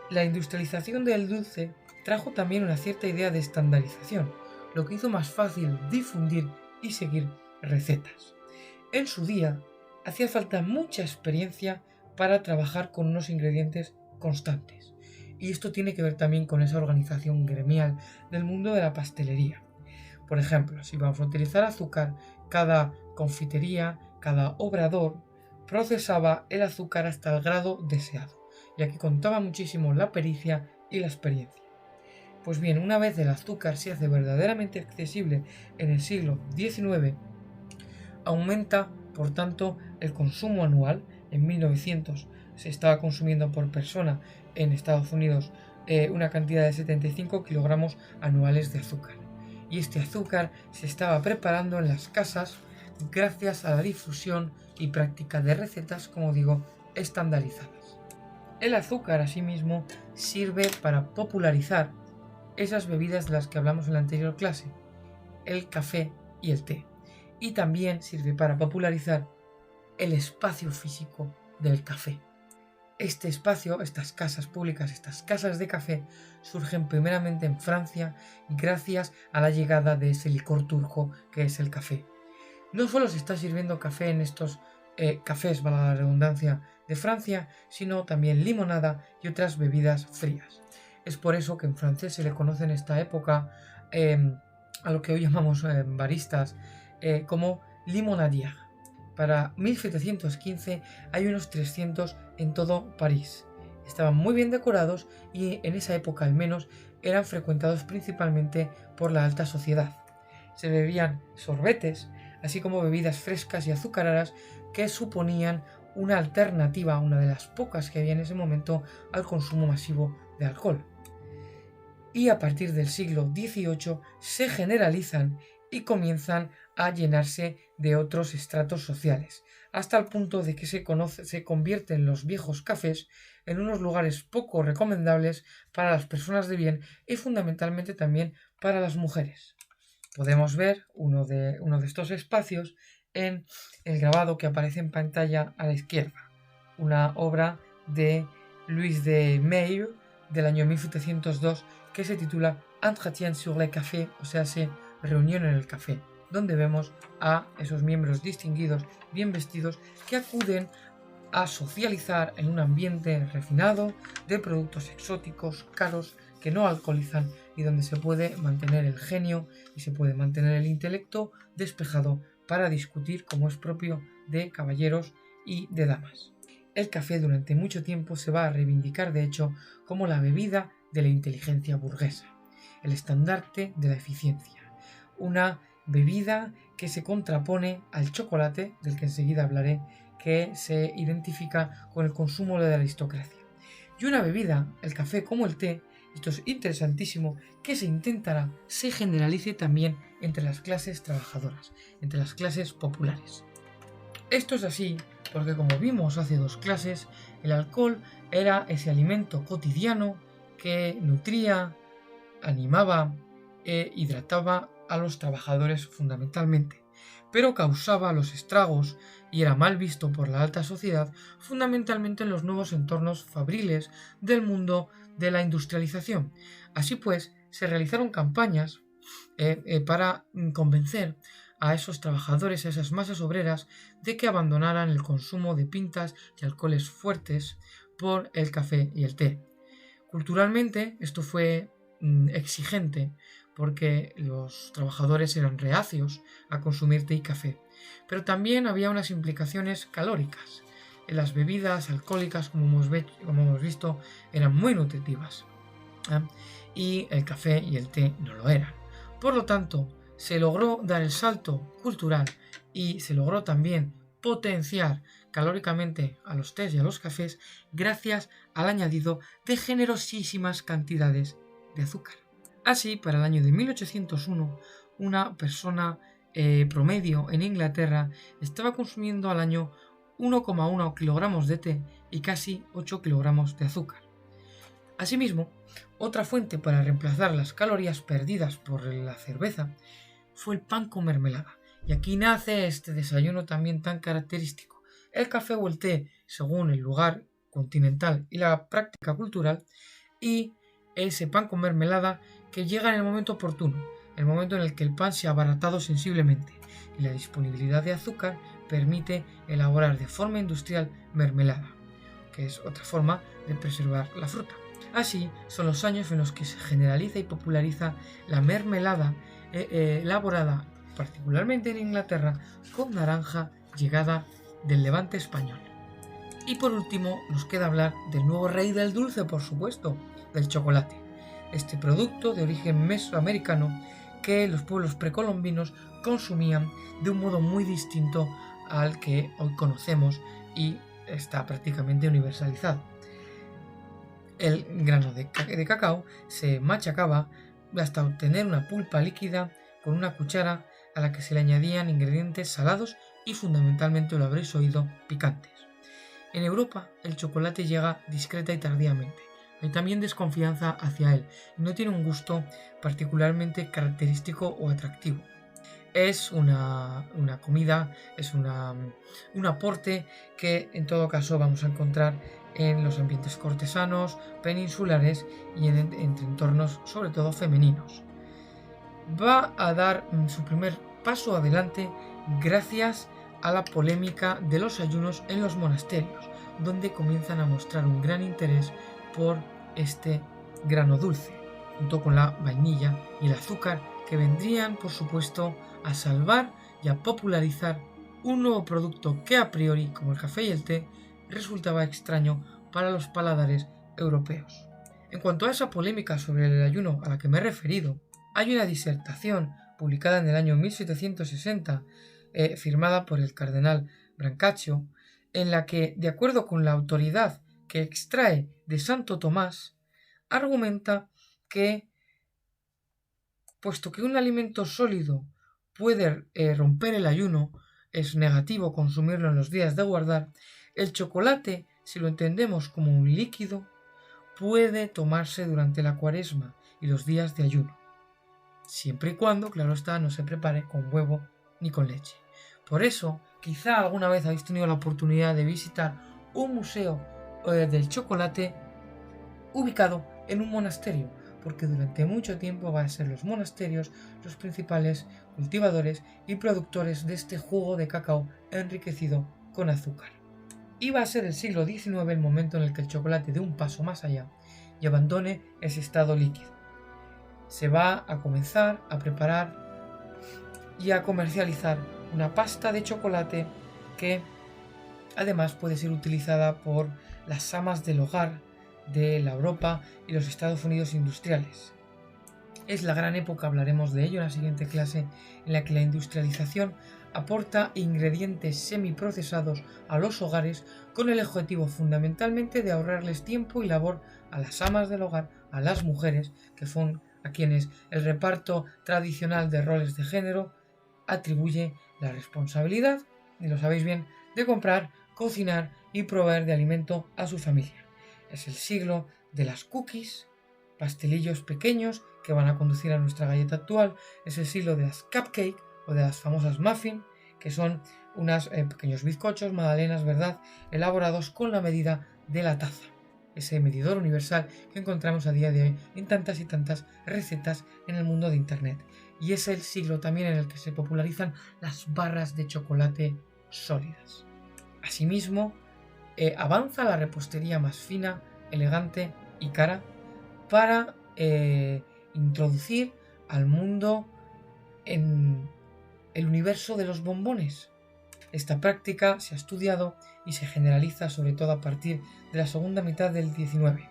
[SPEAKER 1] la industrialización del dulce trajo también una cierta idea de estandarización, lo que hizo más fácil difundir y seguir recetas. En su día hacía falta mucha experiencia para trabajar con unos ingredientes constantes, y esto tiene que ver también con esa organización gremial del mundo de la pastelería. Por ejemplo, si vamos a utilizar azúcar, cada confitería, cada obrador procesaba el azúcar hasta el grado deseado, ya que contaba muchísimo la pericia y la experiencia. Pues bien, una vez el azúcar se hace verdaderamente accesible en el siglo XIX, aumenta, por tanto, el consumo anual. En 1900 se estaba consumiendo por persona en Estados Unidos una cantidad de 75 kilogramos anuales de azúcar. Y este azúcar se estaba preparando en las casas gracias a la difusión y práctica de recetas, como digo, estandarizadas. El azúcar, asimismo, sirve para popularizar esas bebidas de las que hablamos en la anterior clase, el café y el té. Y también sirve para popularizar el espacio físico del café. Este espacio, estas casas públicas, estas casas de café, surgen primeramente en Francia gracias a la llegada de ese licor turco que es el café. No solo se está sirviendo café en estos cafés, valga la redundancia, de Francia, sino también limonada y otras bebidas frías. Es por eso que en francés se le conoce en esta época a lo que hoy llamamos baristas como limonadier. Para 1715 hay unos 300 en todo París. Estaban muy bien decorados y en esa época al menos eran frecuentados principalmente por la alta sociedad. Se bebían sorbetes, así como bebidas frescas y azucaradas que suponían una alternativa, una de las pocas que había en ese momento, al consumo masivo de alcohol. Y a partir del siglo XVIII se generalizan y comienzan a llenarse de otros estratos sociales, hasta el punto de que se convierten los viejos cafés en unos lugares poco recomendables para las personas de bien y fundamentalmente también para las mujeres. Podemos ver uno de estos espacios en el grabado que aparece en pantalla a la izquierda, una obra de Louis de Meyer del año 1702 que se titula Entretien sur le café, o sea, reunión en el café, donde vemos a esos miembros distinguidos, bien vestidos, que acuden a socializar en un ambiente refinado de productos exóticos, caros, que no alcoholizan y donde se puede mantener el genio y se puede mantener el intelecto despejado para discutir como es propio de caballeros y de damas. El café durante mucho tiempo se va a reivindicar de hecho como la bebida de la inteligencia burguesa, el estandarte de la eficiencia, una bebida que se contrapone al chocolate, del que enseguida hablaré, que se identifica con el consumo de la aristocracia. Y una bebida, el café como el té, esto es interesantísimo, que se generalice también entre las clases trabajadoras, entre las clases populares. Esto es así porque, como vimos hace 2 clases, el alcohol era ese alimento cotidiano que nutría, animaba e hidrataba a los trabajadores fundamentalmente, pero causaba los estragos y era mal visto por la alta sociedad fundamentalmente en los nuevos entornos fabriles del mundo de la industrialización. Así pues, se realizaron campañas para convencer a esos trabajadores, a esas masas obreras, de que abandonaran el consumo de pintas y alcoholes fuertes por el café y el té. Culturalmente esto fue exigente porque los trabajadores eran reacios a consumir té y café, pero también había unas implicaciones calóricas. Las bebidas alcohólicas, como hemos visto, eran muy nutritivas, y el café y el té no lo eran. Por lo tanto, se logró dar el salto cultural y se logró también potenciar calóricamente a los tés y a los cafés gracias al añadido de generosísimas cantidades de azúcar. Así, para el año de 1801, una persona promedio en Inglaterra estaba consumiendo al año 1,1 kilogramos de té y casi 8 kilogramos de azúcar. Asimismo, otra fuente para reemplazar las calorías perdidas por la cerveza fue el pan con mermelada. Y aquí nace este desayuno también tan característico. El café o el té, según el lugar continental y la práctica cultural, y ese pan con mermelada que llega en el momento oportuno, el momento en el que el pan se ha abaratado sensiblemente y la disponibilidad de azúcar permite elaborar de forma industrial mermelada, que es otra forma de preservar la fruta. Así son los años en los que se generaliza y populariza la mermelada elaborada particularmente en Inglaterra con naranja llegada del Levante español. Y por último nos queda hablar del nuevo rey del dulce, por supuesto, del chocolate, este producto de origen mesoamericano que los pueblos precolombinos consumían de un modo muy distinto al que hoy conocemos y está prácticamente universalizado. El grano de cacao se machacaba hasta obtener una pulpa líquida con una cuchara a la que se le añadían ingredientes salados y fundamentalmente, lo habréis oído, picantes. En Europa el chocolate llega discreta y tardíamente. Hay también desconfianza hacia él y no tiene un gusto particularmente característico o atractivo. Es una comida, es un aporte que en todo caso vamos a encontrar en los ambientes cortesanos, peninsulares y entre entornos sobre todo femeninos. Va a dar su primer paso adelante gracias a la polémica de los ayunos en los monasterios, donde comienzan a mostrar un gran interés por este grano dulce, junto con la vainilla y el azúcar, que vendrían, por supuesto, a salvar y a popularizar un nuevo producto que a priori, como el café y el té, resultaba extraño para los paladares europeos. En cuanto a esa polémica sobre el ayuno a la que me he referido, hay una disertación publicada en el año 1760, firmada por el cardenal Brancaccio, en la que, de acuerdo con la autoridad que extrae de Santo Tomás, argumenta que, puesto que un alimento sólido puede romper el ayuno, es negativo consumirlo en los días de guardar, el chocolate, si lo entendemos como un líquido, puede tomarse durante la cuaresma y los días de ayuno, siempre y cuando, claro está, no se prepare con huevo ni con leche. Por eso, quizá alguna vez habéis tenido la oportunidad de visitar un museo del chocolate ubicado en un monasterio, porque durante mucho tiempo van a ser los monasterios los principales cultivadores y productores de este jugo de cacao enriquecido con azúcar. Y va a ser el siglo XIX el momento en el que el chocolate dé un paso más allá y abandone ese estado líquido. Se va a comenzar a preparar y a comercializar una pasta de chocolate que además puede ser utilizada por las amas del hogar de la Europa y los Estados Unidos industriales. Es la gran época, hablaremos de ello en la siguiente clase, en la que la industrialización aporta ingredientes semiprocesados a los hogares con el objetivo fundamentalmente de ahorrarles tiempo y labor a las amas del hogar, a las mujeres, que son a quienes el reparto tradicional de roles de género atribuye la responsabilidad, y lo sabéis bien, de comprar, cocinar y proveer de alimento a su familia. Es el siglo de las cookies, pastelillos pequeños que van a conducir a nuestra galleta actual. Es el siglo de las cupcake o de las famosas muffin, que son unos pequeños bizcochos, magdalenas, ¿verdad?, elaborados con la medida de la taza. Ese medidor universal que encontramos a día de hoy en tantas y tantas recetas en el mundo de Internet. Y es el siglo también en el que se popularizan las barras de chocolate sólidas. Asimismo, avanza la repostería más fina, elegante y cara para introducir al mundo en el universo de los bombones. Esta práctica se ha estudiado y se generaliza sobre todo a partir de la segunda mitad del XIX.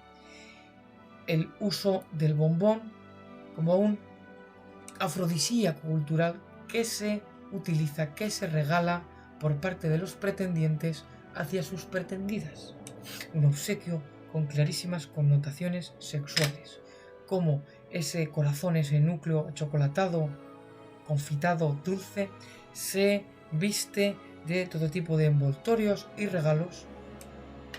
[SPEAKER 1] El uso del bombón como un afrodisíaco cultural que se utiliza, que se regala por parte de los pretendientes hacia sus pretendidas. Un obsequio con clarísimas connotaciones sexuales, como ese corazón, ese núcleo chocolatado, confitado, dulce, se viste de todo tipo de envoltorios y regalos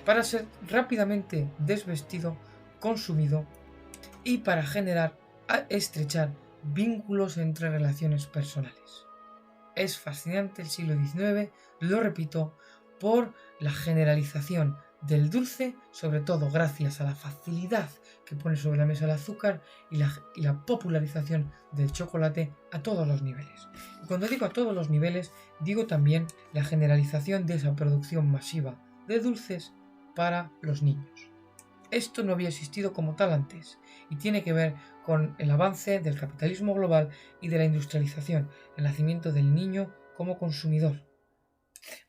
[SPEAKER 1] para ser rápidamente desvestido, consumido y para generar, estrechar vínculos entre relaciones personales. Es fascinante el siglo XIX, lo repito, por la generalización del dulce, sobre todo gracias a la facilidad que pone sobre la mesa el azúcar y la popularización del chocolate a todos los niveles. Y cuando digo a todos los niveles, digo también la generalización de esa producción masiva de dulces para los niños. Esto no había existido como tal antes y tiene que ver con el avance del capitalismo global y de la industrialización, el nacimiento del niño como consumidor.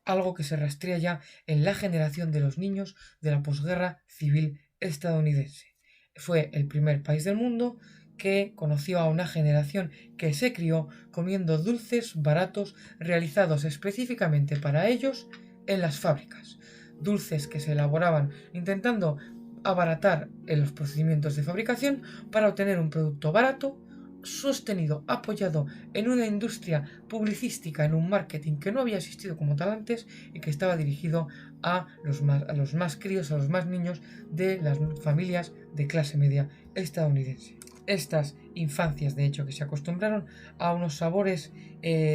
[SPEAKER 1] Algo que se rastrea ya en la generación de los niños de la posguerra civil estadounidense. Fue el primer país del mundo que conoció a una generación que se crió comiendo dulces baratos realizados específicamente para ellos en las fábricas. Dulces que se elaboraban intentando abaratar en los procedimientos de fabricación para obtener un producto barato, sostenido, apoyado en una industria publicística, en un marketing que no había existido como tal antes y que estaba dirigido a los más críos, a los más niños de las familias de clase media estadounidense. Estas infancias, de hecho, que se acostumbraron a unos sabores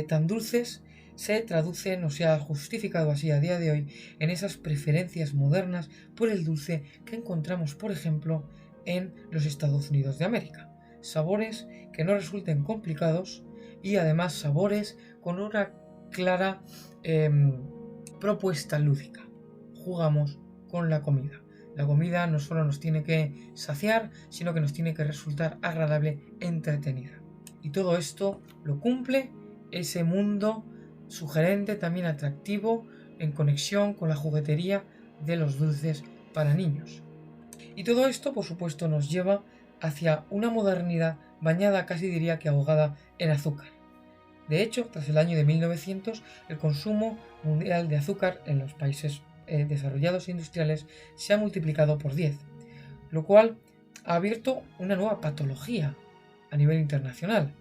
[SPEAKER 1] tan dulces, se traducen o se ha justificado así a día de hoy en esas preferencias modernas por el dulce que encontramos, por ejemplo, en los Estados Unidos de América. Sabores que no resulten complicados y además sabores con una clara propuesta lúdica. Jugamos con la comida. La comida no solo nos tiene que saciar, sino que nos tiene que resultar agradable, entretenida. Y todo esto lo cumple ese mundo sugerente, también atractivo, en conexión con la juguetería de los dulces para niños. Y todo esto, por supuesto, nos lleva hacia una modernidad bañada, casi diría que ahogada en azúcar. De hecho, tras el año de 1900, el consumo mundial de azúcar en los países desarrollados e industriales se ha multiplicado por 10, lo cual ha abierto una nueva patología a nivel internacional,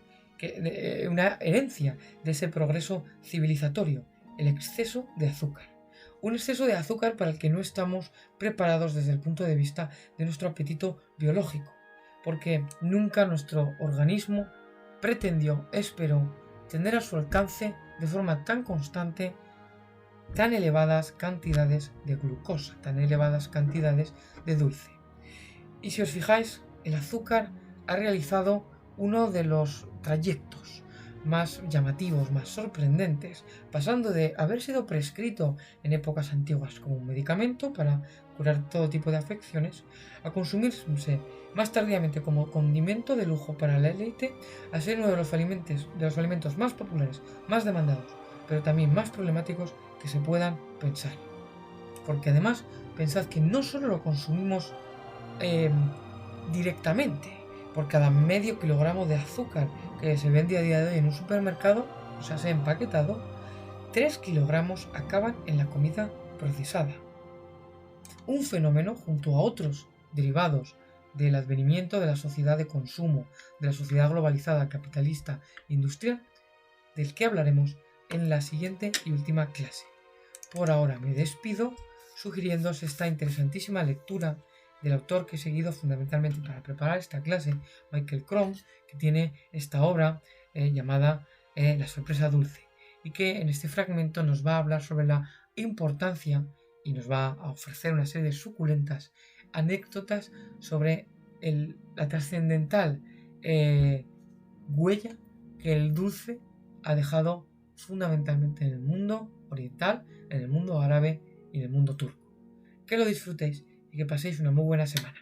[SPEAKER 1] una herencia de ese progreso civilizatorio, el exceso de azúcar. Un exceso de azúcar para el que no estamos preparados desde el punto de vista de nuestro apetito biológico, porque nunca nuestro organismo pretendió, esperó, tener a su alcance de forma tan constante tan elevadas cantidades de glucosa, tan elevadas cantidades de dulce. Y si os fijáis, el azúcar ha realizado uno de los trayectos más llamativos, más sorprendentes, pasando de haber sido prescrito en épocas antiguas como un medicamento para curar todo tipo de afecciones, a consumirse más tardíamente como condimento de lujo para la élite, a ser uno de los alimentos más populares, más demandados, pero también más problemáticos que se puedan pensar. Porque además, pensad que no solo lo consumimos directamente, por cada medio kilogramo de azúcar que se vende a día de hoy en un supermercado, o sea, se ha empaquetado, 3 kilogramos acaban en la comida procesada. Un fenómeno junto a otros derivados del advenimiento de la sociedad de consumo, de la sociedad globalizada, capitalista, industrial, del que hablaremos en la siguiente y última clase. Por ahora me despido sugiriéndoos esta interesantísima lectura del autor que he seguido fundamentalmente para preparar esta clase, Michael Crom, que tiene esta obra llamada La sorpresa dulce, y que en este fragmento nos va a hablar sobre la importancia y nos va a ofrecer una serie de suculentas anécdotas sobre la trascendental huella que el dulce ha dejado fundamentalmente en el mundo oriental, en el mundo árabe y en el mundo turco. Que lo disfrutéis y que paséis una muy buena semana.